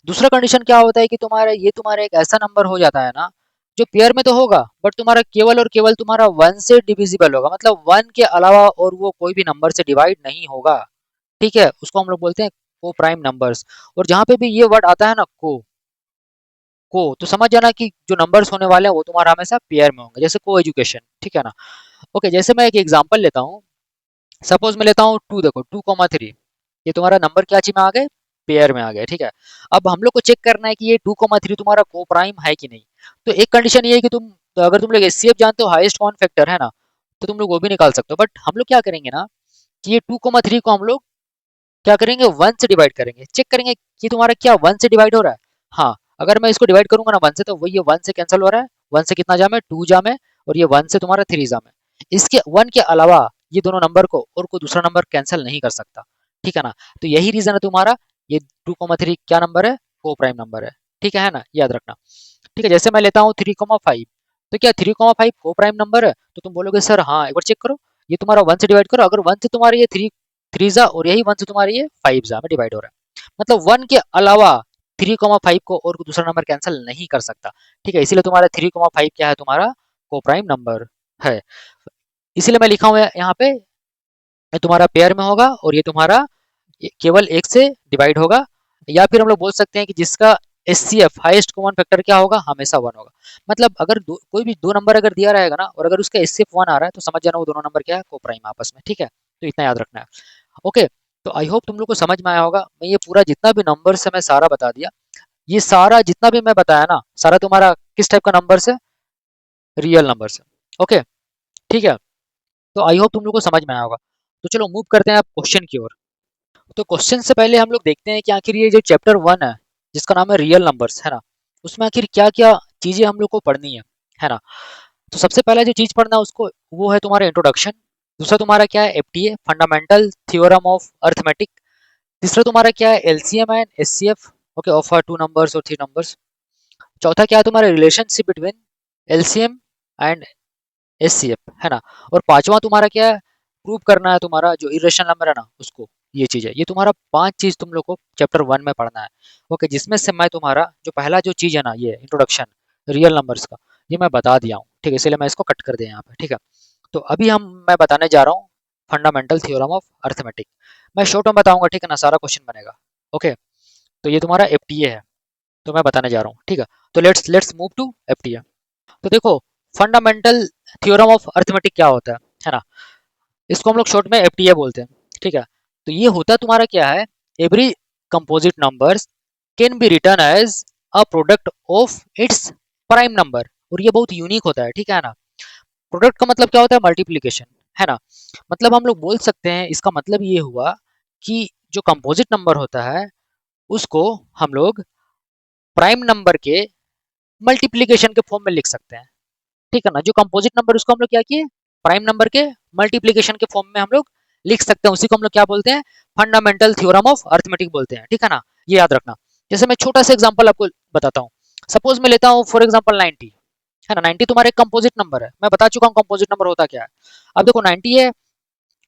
दूसरा कंडीशन क्या होता है कि तुम्हारा एक ऐसा नंबर हो जाता है ना जो पेयर में तो होगा बट तुम्हारा केवल और केवल तुम्हारा 1 से डिविजिबल होगा, मतलब 1 के अलावा और वो कोई भी नंबर से डिवाइड नहीं होगा। ठीक है, उसको हम लोग बोलते हैं को प्राइम नंबर्स। और जहां पे भी ये वर्ड आता है ना को तो समझ जाना कि जो नंबर्स होने वाले हैं वो तुम्हारा हमेशा पेयर में होंगे, जैसे को एजुकेशन। ठीक है ना। ओके, जैसे मैं एक एग्जांपल लेता हूँ, सपोज मैं लेता हूँ 2, देखो 2,3, ये तुम्हारा नंबर क्या चीज में आ गए, पेयर में आ गए। ठीक है, अब हम लोग को चेक करना है कि ये 2,3 तुम्हारा को प्राइम है कि नहीं। तो एक कंडीशन ये है कि अगर तुम लोग एचसीएफ जानते हो, हाईएस्ट कॉमन फैक्टर है ना, तो तुम लोग वो भी निकाल सकते हो। बट हम लोग क्या करेंगे ना कि ये 2,3 को हम लोग क्या करेंगे, 1 से डिवाइड करेंगे, चेक करेंगे कि तुम्हारा क्या 1 से डिवाइड हो रहा है। हाँ, अगर मैं इसको डिवाइड करूंगा ना 1 से, तो वही ये 1 से कैंसिल हो रहा है, 1 से कितना जा में, 2 जा में, और ये 1 से तुम्हारा 3 जा में। इसके 1 के अलावा ये दोनों नंबर को और कोई दूसरा नंबर कैंसिल नहीं कर सकता। ठीक है ना। तो यही रीजन है तुम्हारा ये 2,3 क्या नंबर है, को प्राइम नंबर है। ठीक है ना, याद रखना। ठीक है, जैसे मैं लेता हूँ 3,5, तो क्या 3,5 को प्राइम नंबर है, तो तुम बोलोगे सर हाँ, एक बार चेक करो, ये तुम्हारा 1 से डिवाइड करो, अगर 1 से तुम्हारे ये 3 3 जा और यही 1 से तुम्हारे ये 5 जा में डिवाइड हो रहा है, मतलब 1 के अलावा 3,5 को और कोई दूसरा नंबर कैंसिल नहीं कर सकता। ठीक है, इसीलिए तुम्हारा 3,5 क्या है, तुम्हारा को प्राइम नंबर है। इसीलिए मैं लिखा हूँ यहाँ पे, ये तुम्हारा पेयर में होगा और ये तुम्हारा केवल एक से डिवाइड होगा। या फिर हम लोग बोल सकते हैं कि जिसका एचसीएफ हाईएस्ट कॉमन फैक्टर क्या होगा, हमेशा 1 होगा। मतलब अगर कोई भी दो नंबर अगर दिया रहेगा ना और अगर उसका एचसीएफ 1 आ रहा है तो समझ जाना वो दोनों नंबर क्या है, को प्राइम आपस में। ठीक है, तो इतना याद रखना है। ओके, तो आई होप तुम लोग को समझ में आया होगा। मैं ये पूरा जितना भी नंबर है मैं सारा बता दिया। ये सारा जितना भी मैं बताया ना, सारा तुम्हारा किस टाइप का नंबर है, रियल नंबर है। ओके, ठीक है, तो आई होप तुम लोग को समझ में आया होगा। तो चलो मूव करते हैं आप क्वेश्चन की ओर। तो क्वेश्चन से पहले हम लोग देखते हैं कि आखिर ये जो चैप्टर 1 है जिसका नाम है रियल नंबर्स, है ना, उसमें आखिर क्या क्या चीजें हम लोग को पढ़नी है ना। तो सबसे पहला जो चीज पढ़ना है उसको, वो है तुम्हारा इंट्रोडक्शन। दूसरा तुम्हारा क्या है, FTA, fundamental theorem of arithmetic. तीसरा तुम्हारा क्या है, LCM and HCF, okay, of 2 numbers और 3 नंबर्स। चौथा क्या है तुम्हारा, relationship between LCM and HCF, है ना। और पांचवा तुम्हारा क्या है, प्रूव करना है तुम्हारा जो इरेशनल नंबर है ना उसको। ये चीज है, ये तुम्हारा 5 चीज तुम लोग को चैप्टर 1 में पढ़ना है। ओके, जिसमें से मैं तुम्हारा जो पहला जो चीज है ना, ये इंट्रोडक्शन रियल नंबर्स का, ये मैं बता दिया हूँ। ठीक है, इसलिए मैं इसको कट कर दिया यहाँ पे। ठीक है, तो अभी मैं बताने जा रहा हूँ फंडामेंटल थ्योरम ऑफ अर्थमेटिक। मैं शॉर्ट में बताऊंगा, ठीक है ना, सारा क्वेश्चन बनेगा। ओके, तो ये तुम्हारा एफटीए है, तो मैं बताने जा रहा हूँ। ठीक है, तो लेट्स मूव टू एफटीए। तो देखो, फंडामेंटल थ्योरम ऑफ अर्थमेटिक क्या होता है ना, इसको हम लोग शॉर्ट में एफटीए बोलते हैं। ठीक है, तो ये होता तुम्हारा क्या है, every composite numbers can be written as a product of its prime number. और ये बहुत यूनिक होता है, ठीक है ना। प्रोडक्ट का मतलब क्या होता है, मल्टीप्लीकेशन, है ना। मतलब हम लोग बोल सकते हैं, इसका मतलब ये हुआ कि जो कंपोजिट नंबर होता है उसको हम लोग प्राइम नंबर के मल्टीप्लीकेशन के फॉर्म में लिख सकते हैं। ठीक है ना, जो कंपोजिट नंबर उसको हम लोग क्या किए, प्राइम नंबर के मल्टीप्लीकेशन के फॉर्म में हम लोग लिख सकते हैं। उसी को हम लोग क्या बोलते हैं, फंडामेंटल थ्योरम ऑफ अर्थमेटिक बोलते हैं। ठीक है ना, ये याद रखना। जैसे मैं छोटा सा एग्जांपल आपको बताता हूँ, सपोज मैं लेता हूँ फॉर एग्जांपल 90। है ना। 90 तुम्हारा एक कंपोजिट नंबर है, मैं बता चुका हूँ कंपोजिट नंबर होता क्या है। अब देखो 90 है,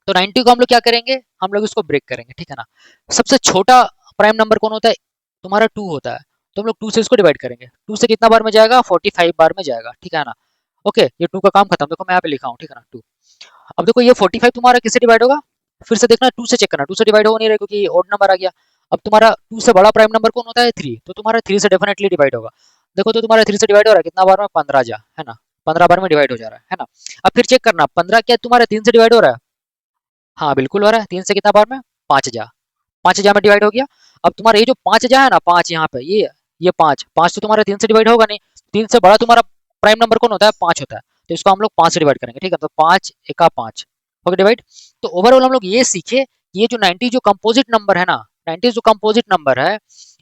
तो 90 को हम लोग क्या करेंगे, हम लोग इसको ब्रेक करेंगे, ठीक है ना। सबसे छोटा प्राइम नंबर कौन होता है, तुम्हारा 2 होता है, तो हम लोग 2 से इसको डिवाइड करेंगे। 2 से कितना बार में जाएगा, 45 बार में जाएगा, ठीक है ना। ओके, ये 2 का काम खत्म। देखो मैं यहाँ पे लिखा हूँ, ठीक है ना, 2। अब देखो ये 45 तुम्हारा किससे डिवाइड होगा, फिर से देखना 2 से चेक करना, 2 से डिवाइड हो नहीं रहा क्योंकि ऑड नंबर आ गया। अब तुम्हारा 2 से बड़ा प्राइम नंबर कौन होता है, 3, तो तुम्हारा 3 से डेफिनेटली डिवाइड होगा। देखो तो तुम्हारा 3 से डिवाइड हो रहा है कितना बार में, 15 जा, है ना, 15 बार में डिवाइड हो जा रहा है ना। अब फिर चेक करना 15 क्या तुम्हारा 3 से डिवाइड हो रहा है, हाँ बिल्कुल हो रहा है। 3 से कितना बार में, 5 जा, 5 जा में डिवाइड हो गया। अब तुम्हारा ये जो 5 जा है ना, 5 यहाँ पे ये 5 5 तो तुम्हारा 3 से डिवाइड होगा नहीं, 3 से बड़ा तुम्हारा प्राइम नंबर कौन होता है, 5 होता है, तो इसको हम लोग 5 से डिवाइड करेंगे, ठीक है। तो 5 एका 5 ओके डिवाइड। तो ओवरऑल हम लोग ये सीखे, ये जो 90 जो कंपोजिट नंबर है ना, 90 जो कंपोजिट नंबर है,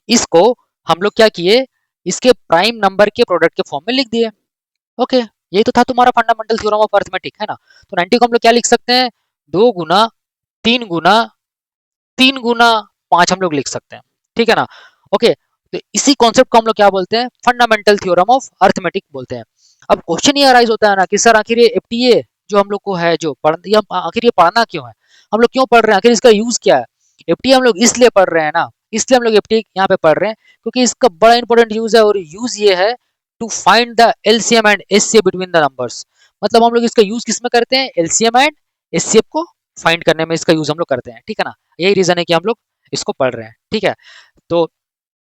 इसको हम लोग क्या किए, इसके प्राइम नंबर के प्रोडक्ट के फॉर्म में लिख दिए। ओके, यही तो था तुम्हारा फंडामेंटल थ्योरम ऑफ अर्थमेटिक, है ना। तो 90 को हम लोग क्या लिख सकते हैं, 2 गुना 3 गुना 3 गुना 5 हम लोग लिख सकते हैं, ठीक है ना। ओके, तो इसी कॉन्सेप्ट को हम लोग क्या बोलते हैं, फंडामेंटल थ्योरम ऑफ अर्थमेटिक बोलते हैं। अब क्वेश्चन ये अराइज होता है ना कि सर आखिर ये एफटीए जो हम लोग को है, जो पढ़ ये आखिर ये पढ़ना क्यों है, हम लोग क्यों पढ़ रहे हैं, आखिर इसका यूज क्या है। एफटीए हम लोग इसलिए पढ़ रहे हैं ना, इसलिए हम लोग एफटीए यहाँ पे पढ़ रहे हैं क्योंकि इसका बड़ा इंपॉर्टेंट यूज है, और यूज ये है to find the LCM and HCF between the numbers. मतलब हम लोग इसका यूज किस में करते हैं, एलसीएम एंड एचसीएफ को फाइंड करने में इसका यूज हम लोग करते हैं, ठीक है ना। यही रीजन है कि हम लोग इसको पढ़ रहे हैं, ठीक है। तो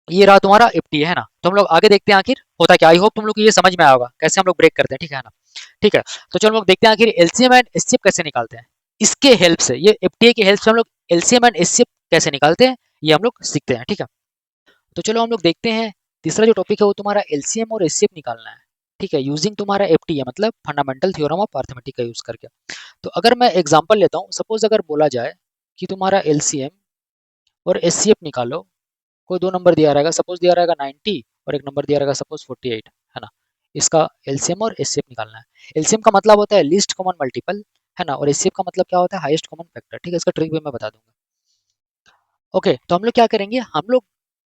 ये रहा तुम्हारा एफटी, है ना। तो हम लोग आगे देखते हैं आखिर होता क्या। आई होप तुम लोग को ये समझ में आएगा कैसे हम लोग ब्रेक करते हैं, ठीक है ना। ठीक है, तो चलो हम लोग देखते हैं आखिर एलसीएम एंड एचसीएफ कैसे निकालते हैं। इसके हेल्प से, ये एफटीए की हेल्प से हम लोग एलसीएम एंड एचसीएफ कैसे निकालते हैं, ये हम लोग सीखते हैं, ठीक है। तो चलो हम लोग देखते हैं, तीसरा जो टॉपिक है वो तुम्हारा एलसीएम और एचसीएफ निकालना है, ठीक है, यूजिंग तुम्हारा एफटीए मतलब फंडामेंटल थ्योरम ऑफ अर्थमेटिक का यूज करके। तो अगर मैं एग्जांपल लेता हूँ, सपोज अगर बोला जाए कि तुम्हारा एलसीएम और एचसीएफ निकालो, कोई दो नंबर दिया रहेगा, सपोज दिया रहेगा 90 और एक नंबर दिया रहेगा सपोज 48, है ना। इसका एलसीएम और एचसीएफ निकालना है। एलसीएम का मतलब होता है लीस्ट कॉमन मल्टीपल, है ना, और एचसीएफ का मतलब क्या होता है, हाईएस्ट कॉमन फैक्टर, ठीक है। इसका ट्रिक भी मैं बता दूंगा। ओके, तो हम लोग क्या करेंगे, हम लोग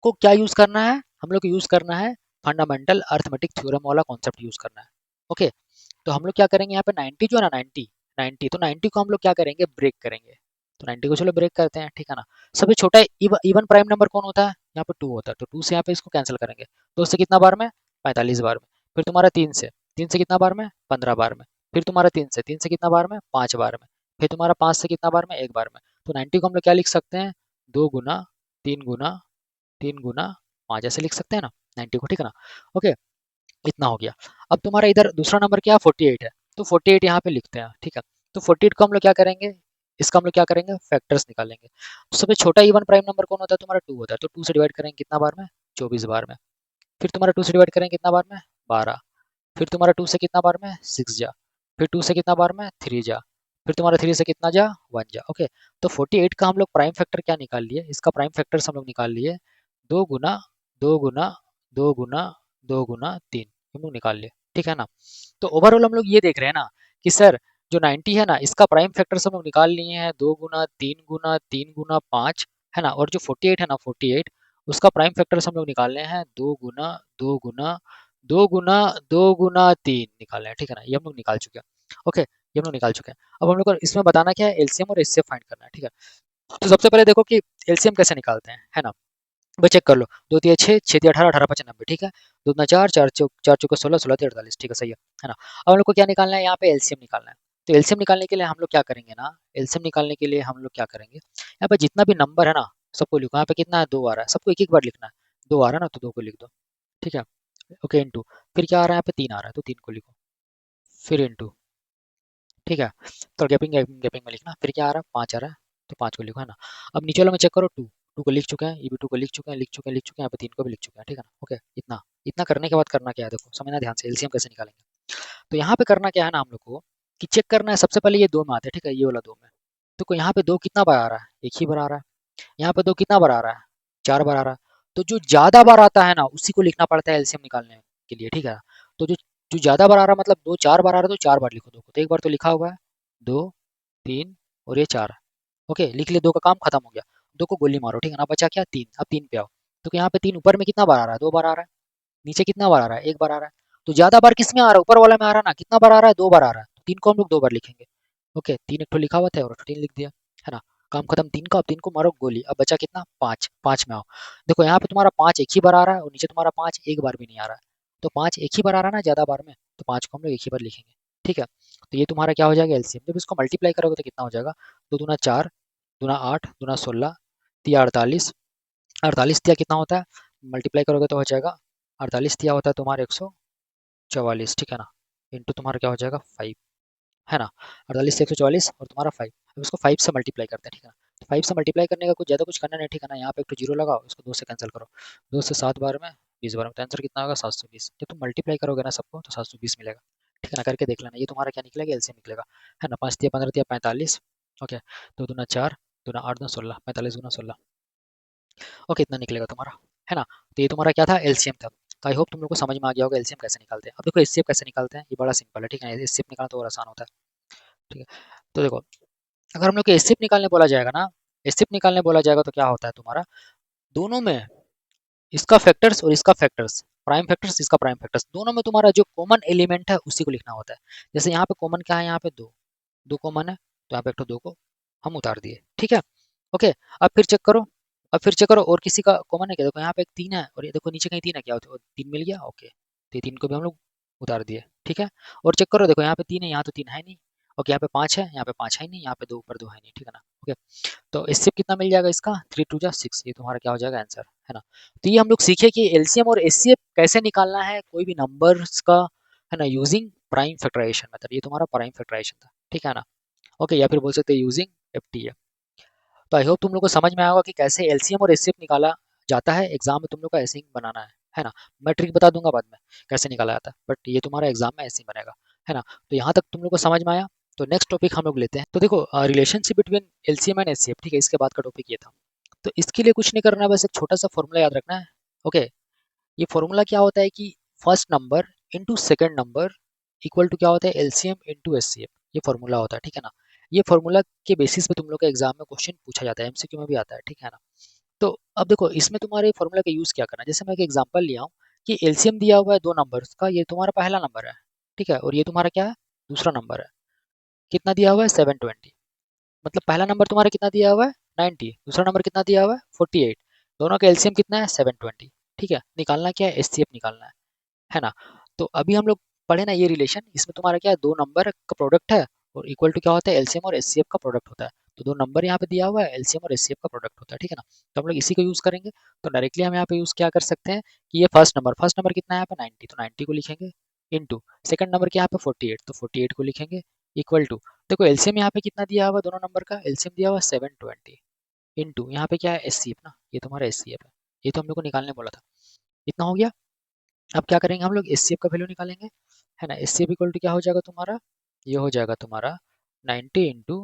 को क्या यूज करना है, हम लोग को यूज करना है फंडामेंटल अर्थमेटिक थ्योरम वाला कॉन्सेप्ट यूज करना है। ओके, तो हम लोग क्या करेंगे, यहाँ पे 90 जो है ना, 90 90 तो 90 को हम लोग क्या करेंगे, ब्रेक करेंगे। तो 90 को चलो ब्रेक करते हैं, ठीक है ना। सबसे छोटा इवन प्राइम नंबर कौन होता है, यहाँ पे 2 होता है, तो 2 से यहाँ पे इसको कैंसिल करेंगे। 2 से कितना बार में, 45 बार में। फिर तुम्हारा 3 से कितना बार में, 15 बार में। फिर तुम्हारा 3 से कितना बार में, 5 बार में। फिर तुम्हारा 5 से कितना बार में, 1 बार में। तो 90 को हम लोग क्या लिख सकते हैं, 2 गुना 3 गुना 3 गुना 5 ऐसे लिख सकते हैं ना 90 को, ठीक है ना। ओके, इतना हो गया। अब तुम्हारा इधर दूसरा नंबर क्या है, 48 है, तो 48 यहाँ पे लिखते हैं, ठीक है। तो 48 को हम लोग क्या करेंगे, इसका हम लोग क्या करेंगे, फैक्टर्स निकालेंगे। तो सबसे छोटा इवन प्राइम नंबर कौन होता है, तुम्हारा 2 होता है, तो 2 से डिवाइड करेंगे कितना बार में, 24 बार में। फिर तुम्हारा 2 से डिवाइड करेंगे कितना बार में, 12। फिर तुम्हारा 2 से कितना बार में, 6 जा। फिर 2 से कितना बार में, 3 जा। फिर तुम्हारा 3 से कितना जा, 1 जा। ओके, तो 48 का हम लोग प्राइम फैक्टर क्या निकाल लिए, इसका प्राइम फैक्टर्स हम लोग निकाल लिए, 2 गुना 2 गुना 2 गुना 2 गुना 3, हम लोग निकाल लिए, ठीक है ना। तो ओवरऑल हम लोग ये देख रहे हैं ना कि सर जो 90 है ना, इसका प्राइम फैक्टर्स हम लोग निकाल लिए हैं, 2 गुना 3 गुना 3 गुना 5, है ना। और जो 48 है ना, 48 उसका प्राइम फैक्टर्स हम लोग निकालने हैं 2 गुना 2 गुना 2 गुना 2 गुना 3 निकालना है, ठीक है ना। ये हम लोग निकाल चुके हैं। ओके, ये हम लोग निकाल चुके हैं। अब हम लोग को इसमें बताना क्या है, एलसीएम और एचसीएफ फाइंड करना है, ठीक है। तो सबसे पहले देखो कि एलसीएम कैसे निकालते हैं, है ना। भाई चेक कर लो, 2 तिया 6, 6 तिया 18, 18 5 90, ठीक है। 2 दूना 4, 4 चौका 16, 16 तिया 48, ठीक है, सही है ना। अब हम लोग को क्या निकालना है, यहाँ पे एलसीएम निकालना है। तो एलसीएम निकालने के लिए हम लोग क्या करेंगे ना, एलसीएम निकालने के लिए हम लोग क्या करेंगे, यहाँ पे जितना भी नंबर है ना सबको लिखो। यहाँ पे कितना है, 2 आ रहा है, सबको एक एक बार लिखना है। 2 आ रहा है ना, तो 2 को लिख दो, ठीक है। ओके, इनटू, फिर क्या आ रहा है, यहाँ पे 3 आ रहा है, तो 3 को लिखो, फिर इनटू, ठीक है। तो गैपिंग गैपिंग गैपिंग में लिखना। फिर क्या आ रहा है, 5 आ रहा है, तो 5 को लिखो, है ना। अब नीचे वाला में चेक करो, 2 2 को लिख चुके हैं, ये भी 2 को लिख चुके हैं, लिख चुके हैं, लिख चुके हैं, यहाँ पे 3 को भी लिख चुके हैं, ठीक है ना। ओके, इतना इतना करने के बाद करना क्या है, देखो समझना ध्यान से, एलसीएम कैसे निकालेंगे। तो यहाँ पे करना क्या है ना हम लोग को, कि चेक करना है सबसे पहले ये 2 में आते हैं, ठीक है, ये वाला 2 में। तो यहाँ पे 2 कितना बार आ रहा है, एक ही बार आ रहा है। यहाँ पे 2 कितना बार आ रहा है, 4 बार आ रहा है। तो जो ज्यादा बार आता है ना उसी को लिखना पड़ता है एलसीएम निकालने के लिए, ठीक है। तो जो जो ज्यादा बार आ रहा है, मतलब 2 4 बार आ रहा है, तो 4 बार लिखो 2 को, तो एक बार तो लिखा हुआ है, 2 3 और ये 4। ओके, लिख लिए, 2 का काम खत्म हो गया। 2 को गोली मारो, ठीक है ना, बचा क्या, 3। अब 3 पे आओ, तो यहाँ पे 3 ऊपर में कितना बार आ रहा है, 2 बार आ रहा है। नीचे कितना बार आ रहा है, 1 बार आ रहा है। तो ज्यादा बार किस में आ रहा है, ऊपर वाला में आ रहा है ना, कितना बार आ रहा है, 2 बार आ रहा है, तो 3 को हम लोग 2 बार लिखेंगे। ओके, 3 एक तो लिखा हुआ था और 3 लिख दिया, है ना। काम खत्म 3 का, अब 3 को मारो गोली, अब बचा कितना, 5, 5 में आओ। देखो यहाँ पे तुम्हारा 5 एक ही बार आ रहा है और नीचे तुम्हारा 5 एक बार भी नहीं आ रहा है, तो 5 एक ही बार आ रहा है ना ज्यादा बार में, तो 5 को हम लोग एक ही बार लिखेंगे। ठीक है, तो ये तुम्हारा क्या हो जाएगा एलसीएम। जब इसको मल्टीप्लाई करोगे तो कितना हो जाएगा, 2 दूना 4, दूना 8, दूना 16, तिया 48, 48 तिया कितना होता है, मल्टीप्लाई करोगे तो हो जाएगा 48 तिया होता है तुम्हारा 144, ठीक है ना, इंटू तुम्हारा क्या हो जाएगा 5, है ना। 48 से 144 और तुम्हारा 5, अब इसको 5 से मल्टीप्लाई करते हैं, ठीक है ना। तो 5 से मल्टीप्लाई करने का कुछ ज़्यादा कुछ करना नहीं, ठीक है ना। यहाँ पे एक तो जीरो लगाओ, इसको 2 से कैंसिल करो, 2 से 7 बार में 20 बार में, तो आंसर कितना होगा 720। जब तुम मल्टीप्लाई करोगे ना सबको तो 720 मिलेगा, ठीक है ना। करके देख लेना, ये तुम्हारा क्या निकलेगा, एलसीएम निकलेगा, है ना। 5 तिया 15 तिया 45, ओके, 2 दूना 4, दूना 8 दूना 16, 45 गुना 16, ओके, इतना निकलेगा तुम्हारा, है ना। तो ये तुम्हारा क्या था, एलसीएम था। तो आई होप तुम लोग को समझ में आ गया होगा एलसीएम कैसे निकालते हैं। अब देखो एचसीएफ कैसे निकालते हैं, ये बड़ा सिंपल है, ठीक है। एचसीएफ निकालना तो और आसान होता है, ठीक है। तो देखो, अगर हम लोग को एचसीएफ निकालने बोला जाएगा ना, एचसीएफ निकालने बोला जाएगा तो क्या होता है तुम्हारा, दोनों में इसका फैक्टर्स और इसका फैक्टर्स, प्राइम फैक्टर्स इसका प्राइम फैक्टर्स, दोनों में तुम्हारा जो कॉमन एलिमेंट है उसी को लिखना होता है। जैसे यहाँ पे कॉमन क्या है, यहाँ पे 2, 2 कॉमन है, तो यहाँ पे एक तो 2 को हम उतार दिए, ठीक है। ओके, अब फिर चेक करो, अब फिर चेक करो और किसी का कॉमन है क्या, देखो यहाँ पे एक 3 है और ये देखो नीचे कहीं 3 है क्या, तो 3 मिल गया, ओके, तो ये 3 को भी हम लोग उतार दिए, ठीक है। और चेक करो, देखो यहाँ पे 3 है, यहाँ तो 3 है नहीं, ओके, यहाँ पे 5 है, यहाँ पे 5 है नहीं, यहाँ पे 2 ऊपर 2 है नहीं, ठीक है ना। ओके, तो इससे कितना मिल जाएगा इसका, 3 2 जा 6, ये तुम्हारा क्या हो जाएगा आंसर, है ना। तो ये हम लोग सीखे कि एलसीएम और एचसीएफ कैसे निकालना है कोई भी नंबर्स का, है ना, यूजिंग प्राइम फैक्टराइजेशन मेथड। ये तुम्हारा प्राइम फैक्टराइजेशन था, ठीक है ना। ओके, या फिर बोल सकते हैं यूजिंग एफटीएफ। तो आई होप तुम लोग को समझ में आया होगा कि कैसे एलसीएम और एचसीएफ निकाला जाता है। एग्जाम में तुम लोग का ऐसे ही बनाना है ना। मैं ट्रिक बता दूंगा बाद में कैसे निकाला जाता है, बट ये तुम्हारा एग्जाम में ऐसे ही बनेगा, है ना। तो यहाँ तक तुम लोग को समझ में आया। तो नेक्स्ट टॉपिक हम लोग लेते हैं। तो देखो, relationship between LCM and HCF, ठीक है, इसके बाद का टॉपिक ये था। तो इसके लिए कुछ नहीं करना है, बस एक छोटा सा फॉर्मूला याद रखना है। ओके, ये फॉर्मूला क्या होता है कि first number into second number equal to क्या होता है, एलसीएम इंटू एचसीएफ, ये फॉर्मूला होता है, ठीक है ना। ये फॉर्मूला के बेसिस पे तुम लोग के एग्जाम में क्वेश्चन पूछा जाता है, एमसीक्यू में भी आता है, ठीक है ना। तो अब देखो, इसमें तुम्हारे फॉर्मूला का यूज क्या करना है। जैसे मैं एक एग्जांपल लिया हूँ कि एलसीएम दिया हुआ है दो नंबर्स का, ये तुम्हारा पहला नंबर है, ठीक है, और ये तुम्हारा क्या है, दूसरा नंबर है। कितना दिया हुआ है, 720। मतलब पहला नंबर तुम्हारा कितना दिया हुआ है, 90, दूसरा नंबर कितना दिया हुआ है, 48। दोनों का एलसीएम कितना है, 720, ठीक है। निकालना क्या है, एचसीएफ निकालना है ना। तो अभी हम लोग पढ़े ना ये रिलेशन, इसमें तुम्हारा क्या है, दो नंबर का प्रोडक्ट है और इक्वल टू क्या होता है, एलसीएम और एचसीएफ का प्रोडक्ट होता है। तो दो नंबर यहाँ पे दिया हुआ है, एलसीएम और एचसीएफ का प्रोडक्ट होता है, ठीक है ना। तो हम लोग इसी को यूज करेंगे। तो डायरेक्टली हम यहाँ पे यूज क्या कर सकते हैं कि ये फर्स्ट नंबर कितना है यहाँ पे, 90, तो 90 को लिखेंगे, इनटू सेकंड नंबर के यहाँ पे 48, तो 48 को लिखेंगे, इक्वल टू, देखो एलसीएम यहाँ पे कितना दिया हुआ है दोनों नंबर का, एलसीएम दिया हुआ है 720, इनटू यहाँ पे क्या है, एचसीएफ ना, ये तुम्हारा एचसीएफ है। ये तो हम लोग को निकालने बोला था, इतना हो गया। अब क्या करेंगे हम लोग, एचसीएफ का वैल्यू निकालेंगे, है ना। एचसीएफ इक्वल टू क्या हो जाएगा तुम्हारा, ये हो जाएगा तुम्हारा 90 इंटू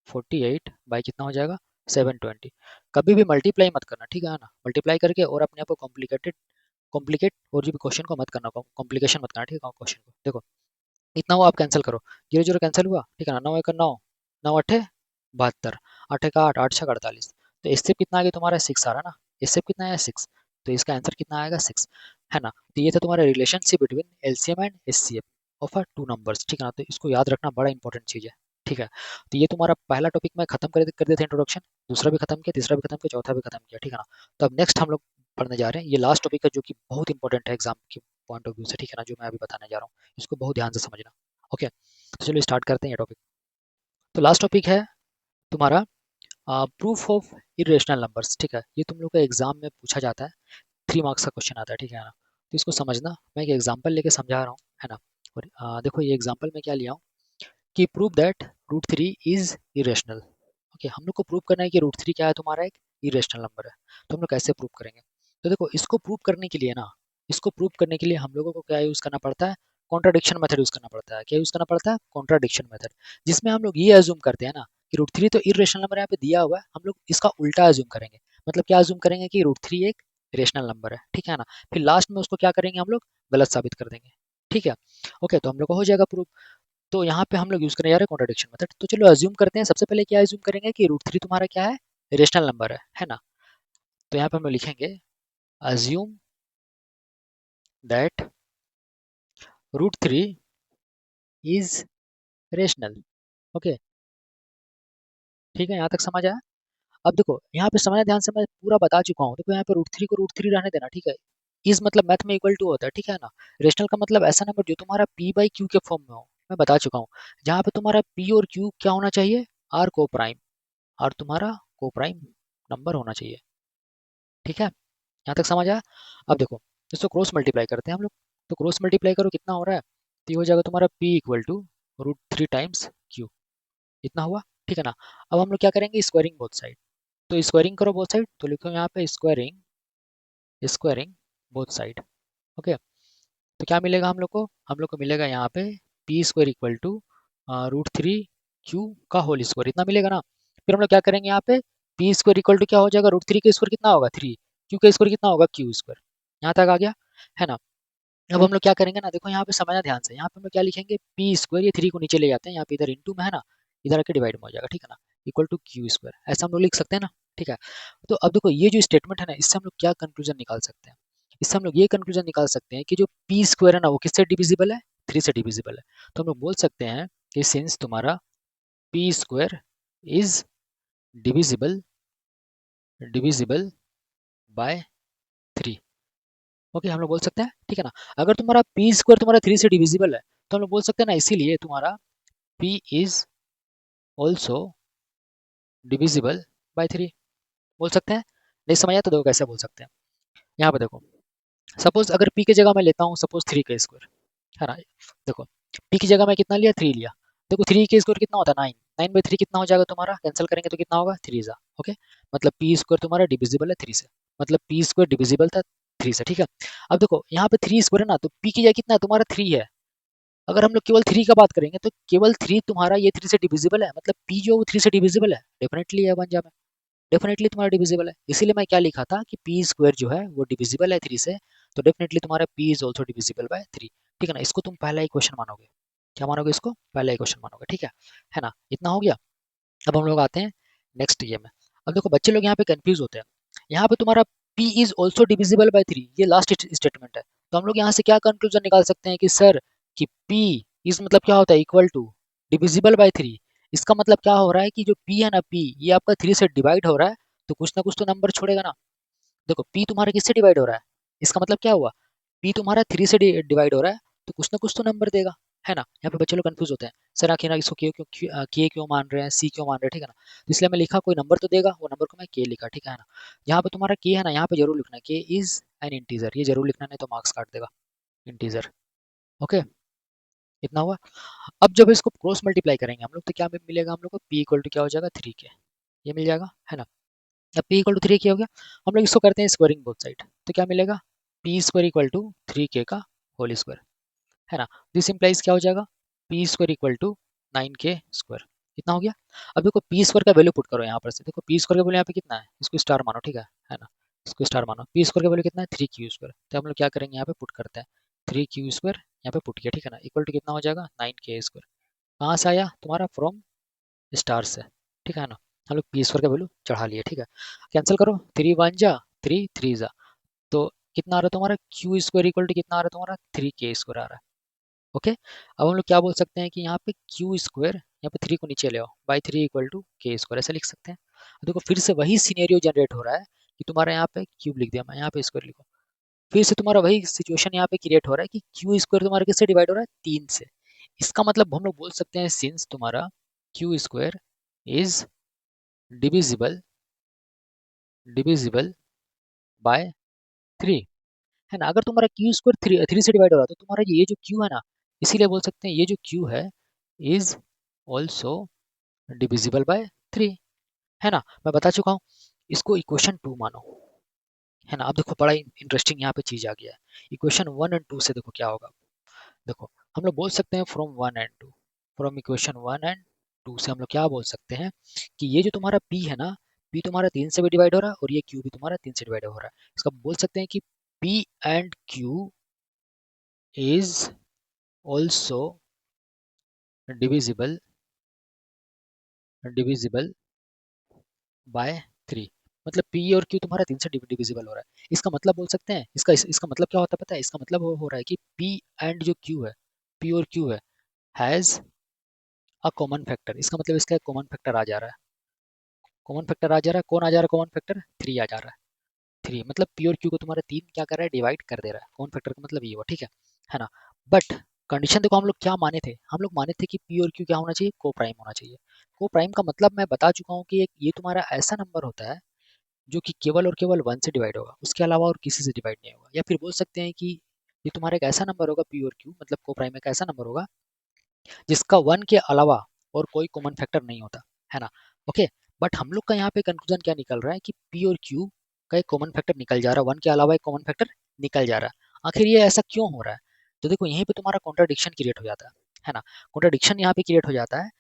48 बाई कितना हो जाएगा, 720। कभी भी मल्टीप्लाई मत करना, ठीक है ना। मल्टीप्लाई करके और अपने आप को कॉम्प्लिकेट और जो भी क्वेश्चन को मत करना, कॉम्प्लिकेशन मत करना, ठीक है। क्वेश्चन को देखो, इतना हुआ, आप कैंसिल करो, जीरो जीरो कैंसिल हुआ, ठीक है ना। 9 एक 9, 9 अठे 72, 8 एक 8, 8 छः 48, तो इससे कितना आ गया तुम्हारा, 6 आ रहा है ना। इससे कितना है, 6, तो इसका आंसर कितना आएगा, 6, है ना। तो ये था तुम्हारा relationship between LCM and HCF of two numbers, ठीक है ना। तो इसको याद रखना बड़ा इंपॉर्टेंट चीज़ है, ठीक है। तो ये तुम्हारा पहला टॉपिक मैं खत्म कर देते इंट्रोडक्शन, दूसरा भी खत्म किया, तीसरा भी खत्म किया, चौथा भी खत्म किया, ठीक है ना। तो अब नेक्स्ट हम लोग पढ़ने जा रहे हैं, ये लास्ट टॉपिक है जो कि बहुत इंपॉर्टेंट है एग्जाम के पॉइंट ऑफ व्यू से, ठीक है ना, जो मैं अभी बताने जा रहा हूँ, इसको बहुत ध्यान से समझना। ओके, तो चलो स्टार्ट करते हैं ये टॉपिक। तो लास्ट टॉपिक है तुम्हारा प्रूफ ऑफ इरेशनल नंबर्स, ठीक है। ये तुम लोग का एग्जाम में पूछा जाता है, 3 मार्क्स का क्वेश्चन आता है, ठीक है ना। तो इसको समझना, मैं एक एग्जांपल लेके समझा रहा हूँ, है ना। और देखो ये एग्जांपल में क्या लिया हूँ कि prove that root three is irrational. Okay, हम लोग को प्रूव करना है कि रूट थ्री क्या है, तुम्हारा एक इरेशनल नंबर है। तो हम लोग कैसे प्रूव करेंगे, तो देखो इसको प्रूव करने के लिए ना, इसको प्रूव करने के लिए हम लोगों को क्या यूज करना पड़ता है, कॉन्ट्राडिक्शन मेथड यूज करना पड़ता है। क्या यूज करना पड़ता है, कॉन्ट्राडिक्शन मेथड, जिसमें हम लोग ये अज्यूम करते हैं ना कि रूट थ्री तो इरेशनल नंबर यहाँ पे दिया हुआ है, हम लोग इसका उल्टा अज्यूम करेंगे। मतलब क्या अज्यूम करेंगे कि रूट थ्री एक रेशनल नंबर है, ठीक है ना। फिर लास्ट में उसको क्या करेंगे, हम लोग गलत साबित कर देंगे, ठीक है। ओके, तो हम लोग को हो जाएगा प्रूफ। तो यहाँ पे हम लोग यूज करने जा रहे हैं कॉन्ट्राडिक्शन मेथड। तो चलो अज्यूम करते हैं, सबसे पहले क्या अज्यूम करेंगे कि रूट थ्री तुम्हारा क्या है, रेशनल नंबर है ना। तो यहाँ पे हम लोग लिखेंगे assume that √3 is rational. Okay, ठीक है, यहाँ तक समझ आया। अब देखो यहाँ पे समझना ध्यान से, मैं पूरा बता चुका हूँ। देखो यहाँ पे √3 को √3 रहने देना, ठीक है। इज मतलब मैथ में इक्वल टू होता है, ठीक है ना। रेशनल का मतलब ऐसा नंबर जो तुम्हारा p बाई क्यू के फॉर्म में हो, मैं बता चुका हूँ। जहाँ पे तुम्हारा p और q क्या होना चाहिए, आर को प्राइम, और तुम्हारा को प्राइम नंबर होना चाहिए, ठीक है। यहाँ तक समझ आया। अब देखो इसको क्रॉस मल्टीप्लाई करते हैं हम लोग। तो क्रॉस मल्टीप्लाई करो, कितना हो रहा है, तो ये हो जाएगा तुम्हारा p equal to √3 times q, इतना हुआ, ठीक है ना। अब हम लोग क्या करेंगे, स्क्वायरिंग बोथ साइड। तो स्क्वायरिंग करो बोथ साइड, तो लिखो यहाँ पे squaring, squaring both side. Okay, तो क्या मिलेगा हम लोग को मिलेगा यहाँ पे p square equal to √3 q का होल स्क्वायर, इतना मिलेगा ना। फिर हम लोग क्या करेंगे यहाँ पे, पी स्क्वायर इक्वल टू क्या हो जाएगा, √3 का स्क्वायर कितना होगा 3, क्यू का स्क्वायर कितना होगा क्यू स्क्वायर। यहाँ तक आ गया है ना। अब हम लोग क्या करेंगे ना, देखो यहाँ पे समझना ध्यान से, यहाँ पे हम लोग क्या लिखेंगे, पी स्क्वायर, ये 3 को नीचे ले जाते हैं, यहाँ पे इधर इंटू में है ना, इधर आके डिवाइड में हो जाएगा, ठीक है ना, इक्वल टू क्यू स्क्वायर, ऐसा हम लोग लिख सकते हैं ना, ठीक है। तो अब देखो ये जो स्टेटमेंट है ना, इससे हम लोग क्या कंक्लूजन निकाल सकते हैं, इससे हम लोग ये कंक्लूजन निकाल सकते हैं कि जो पी स्क्वायर है ना, वो किससे डिविजिबल है, 3 से डिविजिबल है। तो हम लोग बोल सकते हैं कि सिंस तुम्हारा P square is divisible, divisible by 3। Okay, हम लोग बोल सकते हैं, ठीक है ना। अगर तुम्हारा पी स्क्वायर तुम्हारा 3 से डिविजिबल है, तो हम लोग बोल सकते हैं ना, इसीलिए तुम्हारा p is also divisible by 3, बोल सकते हैं। नहीं समझ आया तो देखो कैसे बोल सकते हैं। यहाँ पे देखो, सपोज अगर p की जगह मैं लेता हूँ सपोज 3 का स्क्वायर, है ना। देखो p की जगह मैं कितना लिया, 3 लिया। देखो 3 का स्क्वायर कितना होता है, 9, 9/3 कितना हो जाएगा तुम्हारा, कैंसिल करेंगे तो कितना होगा, 3 जा। ओके, मतलब p स्क्वायर तुम्हारा डिविजिबल है 3 से, मतलब p स्क्वायर डिविजिबल था 3 से, ठीक है। अब देखो यहाँ पे 3 स्क्वायर है ना, तो p की जगह कितना है तुम्हारा 3 है। अगर हम लोग केवल 3 का बात करेंगे तो केवल 3 तुम्हारा ये 3 से डिविजिबल है, मतलब p जो वो 3 से डिविजिबल है, डेफिनेटली है बन जा में, डेफिनेटली तुम्हारा डिविजिबल है। इसीलिए मैं क्या लिखा था कि p स्क्वायर जो है वो डिविजिबल है 3 से, तो डेफिनेटली तुम्हारा p is also divisible by 3, ठीक है ना। इसको तुम पहला इक्वेशन मानोगे, क्या मानोगे, इसको पहला इक्वेशन मानोगे, ठीक है ना। इतना हो गया। अब हम लोग आते हैं नेक्स्ट ये में। अब देखो बच्चे लोग यहाँ पे कंफ्यूज होते हैं, यहाँ पे तुम्हारा p is also divisible by 3, ये लास्ट स्टेटमेंट है। तो हम लोग यहाँ से क्या कंक्लूजन निकाल सकते हैं कि सर कि p इज मतलब क्या होता है, इक्वल टू डिविजिबल बाय 3। इसका मतलब क्या हो रहा है कि जो p है ना, p ये आपका 3 से डिवाइड हो रहा है, तो कुछ ना कुछ तो नंबर छोड़ेगा ना। देखो p तुम्हारा किससे डिवाइड हो रहा है, इसका मतलब क्या हुआ, p तुम्हारा 3 से डिवाइड हो रहा है, तो कुछ ना कुछ तो नंबर देगा, है ना। यहाँ पे बच्चे लोग कंफ्यूज होते हैं, सर आखिर ना इसको के क्यों मान रहे हैं, सी क्यों मान रहे हैं, ठीक है ना। तो इसलिए मैं लिखा कोई नंबर तो देगा, वो नंबर को मैं के लिखा, ठीक है ना। यहाँ पे तुम्हारा के है ना, यहाँ पे जरूर लिखना के इज एन इंटीजर, ये जरूर लिखना, नहीं तो मार्क्स काट देगा, इंटीजर। ओके, इतना हुआ। अब जब इसको क्रॉस मल्टीप्लाई करेंगे हम लोग, तो क्या मिलेगा हम लोग को, p इक्वल टू क्या हो जाएगा 3 के, ये मिल जाएगा, है ना। अब p इक्वल टू 3 के हो गया। हम लोग इसको करते हैं स्क्वायरिंग बोथ साइड, तो क्या मिलेगा, p स्क्वायर इक्वल टू 3 के का होल स्क्वायर, है ना। दिस इंप्लाइज क्या हो जाएगा, p स्क्वायर इक्वल टू 9 के स्क्वायर, इतना हो गया। अब देखो p स्क्वायर का वैल्यू पुट करो यहाँ पर से, देखो p स्क्वायर का वैल्यू यहाँ पे कितना है, इसको स्टार मानो, ठीक है ना। इसको स्टार मानो, p स्क्वायर का वैल्यू कितना है 3 क्यू स्क्वायर, तो हम लोग क्या करेंगे यहाँ पे पुट करते हैं, 3 क्यू स्क्वायर यहाँ पे पुट किया, ठीक है ना, इक्वल टू कितना हो जाएगा 9 के स्क्वायर। कहाँ से आया तुम्हारा, फ्रॉम स्टार से, ठीक है ना। हम लोग पी स्क्वायर का वैल्यू चढ़ा लिए, ठीक है। कैंसिल करो, 3 1 जा 3 3 जा, तो कितना आ रहा है तुम्हारा, क्यू स्क्वायर इक्वल टू कितना आ रहा है तुम्हारा 3 के स्क्वायर आ रहा है। ओके, अब हम लोग क्या बोल सकते हैं कि यहाँ पे क्यू स्क्वायर, यहाँ पे 3 को नीचे ले आओ, बाई 3 इक्वल टू के स्क्वायर, ऐसा लिख सकते हैं। देखो फिर से वही सिनेरियो जनरेट हो रहा है कि तुम्हारा यहाँ पे क्यूब लिख दिया मैं, यहाँ पे स्क्वायर लिखो, फिर से तुम्हारा वही सिचुएशन यहाँ पे क्रिएट हो रहा है कि क्यू स्क्वायर तुम्हारा किससे डिवाइड हो रहा है, 3 से। इसका मतलब हम लोग बोल सकते हैं सिंस तुम्हारा Q square is divisible, divisible by 3, है ना। अगर तुम्हारा क्यू स्क्वायर 3 से डिवाइड हो रहा है, तो तुम्हारा ये जो क्यू है ना, इसीलिए बोल सकते हैं ये जो क्यू है इज ऑल्सो डिविजिबल बाय 3, है ना। मैं बता चुका हूँ, इसको इक्वेशन 2 मानो, है ना। अब देखो बड़ा इंटरेस्टिंग यहाँ पे चीज आ गया है, इक्वेशन 1 और 2 से देखो क्या होगा। देखो हम लोग बोल सकते हैं फ्रॉम 1 और 2, फ्रॉम इक्वेशन 1 और 2 से हम लोग क्या बोल सकते हैं कि ये जो तुम्हारा p है ना, p तुम्हारा 3 से भी डिवाइड हो रहा है, और ये q भी तुम्हारा 3 से डिवाइड हो रहा है। इसका बोल सकते हैं कि p and q is also divisible, divisible by 3, मतलब p और q तुम्हारा 3 से डिविजिबल हो रहा है। इसका मतलब बोल सकते हैं, इसका मतलब क्या होता है पता है, इसका मतलब हो रहा है कि p एंड जो q है, प्योर क्यू है, हैज़ अ कॉमन फैक्टर, इसका मतलब इसका एक कॉमन फैक्टर आ जा रहा है। कॉमन फैक्टर आ जा रहा है, कौन आ जा रहा है कॉमन फैक्टर? 3 आ जा रहा है। 3 मतलब प्योर क्यू को तुम्हारा 3 क्या कर रहा है? डिवाइड कर दे रहा है। कॉमन फैक्टर का मतलब ये हुआ, ठीक है ना? बट कंडीशन देखो हम लोग क्या माने थे, हम लोग माने थे कि प्योर क्यू क्या होना चाहिए? को प्राइम होना चाहिए। को प्राइम का मतलब मैं बता चुका हूँ कि एक ये तुम्हारा ऐसा नंबर होता है जो कि केवल और केवल 1 से डिवाइड होगा, उसके अलावा और किसी से डिवाइड नहीं होगा। या फिर बोल सकते हैं कि ये तुम्हारा एक ऐसा नंबर होगा, प्योर क्यू मतलब को प्राइम एक ऐसा नंबर होगा जिसका 1 के अलावा और कोई कॉमन फैक्टर नहीं होता, है ना? ओके। बट हम लोग का यहाँ पे कंक्लूजन क्या निकल रहा है कि पी और क्यू का एक कॉमन फैक्टर निकल जा रहा है, 1 के अलावा एक कॉमन फैक्टर निकल जा रहा है। आखिर ये ऐसा क्यों हो रहा है? तो देखो यहीं पे तुम्हारा कॉन्ट्राडिक्शन क्रिएट हो जाता है ना? कॉन्ट्राडिक्शन यहाँ पे क्रिएट हो जाता है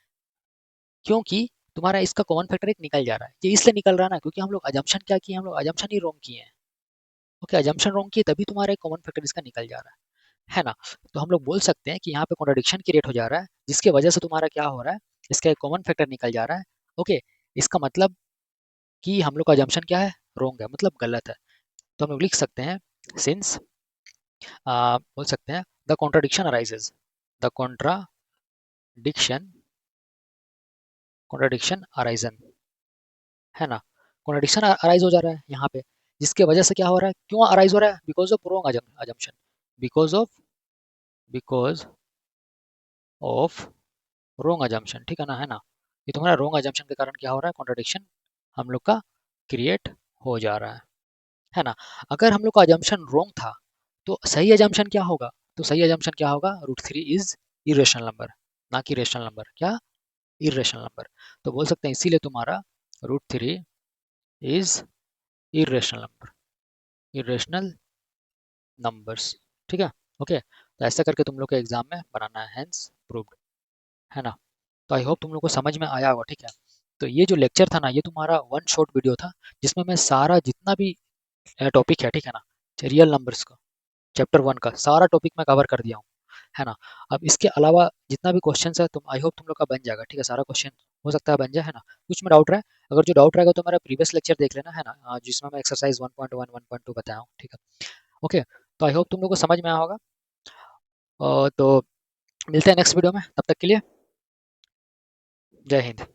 क्योंकि तुम्हारा इसका कॉमन फैक्टर एक निकल जा रहा है। ये इसलिए निकल रहा है ना क्योंकि हम लोग अजम्पशन क्या किए, हम लोग अजम्पशन ही रॉन्ग किए हैं। ओके, अजम्पशन रॉन्ग किए तभी तुम्हारा एक कॉमन फैक्टर इसका निकल जा रहा है ना? तो हम लोग बोल सकते हैं कि यहाँ पे कॉन्ट्रडिक्शन क्रिएट हो जा रहा है जिसके वजह से तुम्हारा क्या हो रहा है, इसका एक कॉमन फैक्टर निकल जा रहा है। ओके, इसका मतलब कि हम लोग का अजम्पशन क्या है? रॉन्ग है, मतलब गलत है। तो हम लोग लिख सकते हैं सिंस, बोल सकते हैं the contradiction arises, the contradiction arisen, है ना? कॉन्ट्रडिक्शन अराइज हो जा रहा है यहाँ पे, जिसके वजह से क्या हो रहा है, क्यों अराइज हो रहा है? Because of wrong assumption, because of because of wrong assumption, ठीक है ना? है ना? ये तुम्हारा रॉन्ग अजम्पशन के कारण क्या हो रहा है? कॉन्ट्रडिक्शन हम लोग का क्रिएट हो जा रहा है ना? अगर हम लोग का अजम्पशन रॉन्ग था तो सही अजम्पशन क्या होगा? तो सही अजम्पशन क्या होगा? √3 इज इरेशनल नंबर, ना कि रेशनल नंबर। क्या? Irrational number. तो बोल सकते हैं इसीलिए तुम्हारा √3 is irrational number, irrational numbers, ठीक है? ओके, तो ऐसा करके तुम लोग के एग्जाम में बनाना है, हेंस प्रूव्ड, है ना? तो आई होप तुम लोग को समझ में आया होगा, ठीक है? तो ये जो लेक्चर था ना, ये तुम्हारा वन शॉट वीडियो था जिसमें मैं सारा जितना भी टॉपिक है, ठीक है ना, रियल नंबर्स का चैप्टर 1 का सारा टॉपिक मैं कवर कर दिया हूँ, है ना? अब इसके अलावा जितना भी क्वेश्चन है तुम, आई होप तुम लोग का बन जाएगा, ठीक है? सारा क्वेश्चन हो सकता है बन जाए, है ना? कुछ में डाउट रहे, अगर जो डाउट रहेगा तो मेरा प्रीवियस लेक्चर देख लेना, है ना? जिसमें मैं एक्सरसाइज 1.1 1.2 बताया हूँ, ठीक है? ओके, तो आई होप तुम लोग को समझ में आया होगा। तो मिलते हैं नेक्स्ट वीडियो में, तब तक के लिए जय हिंद।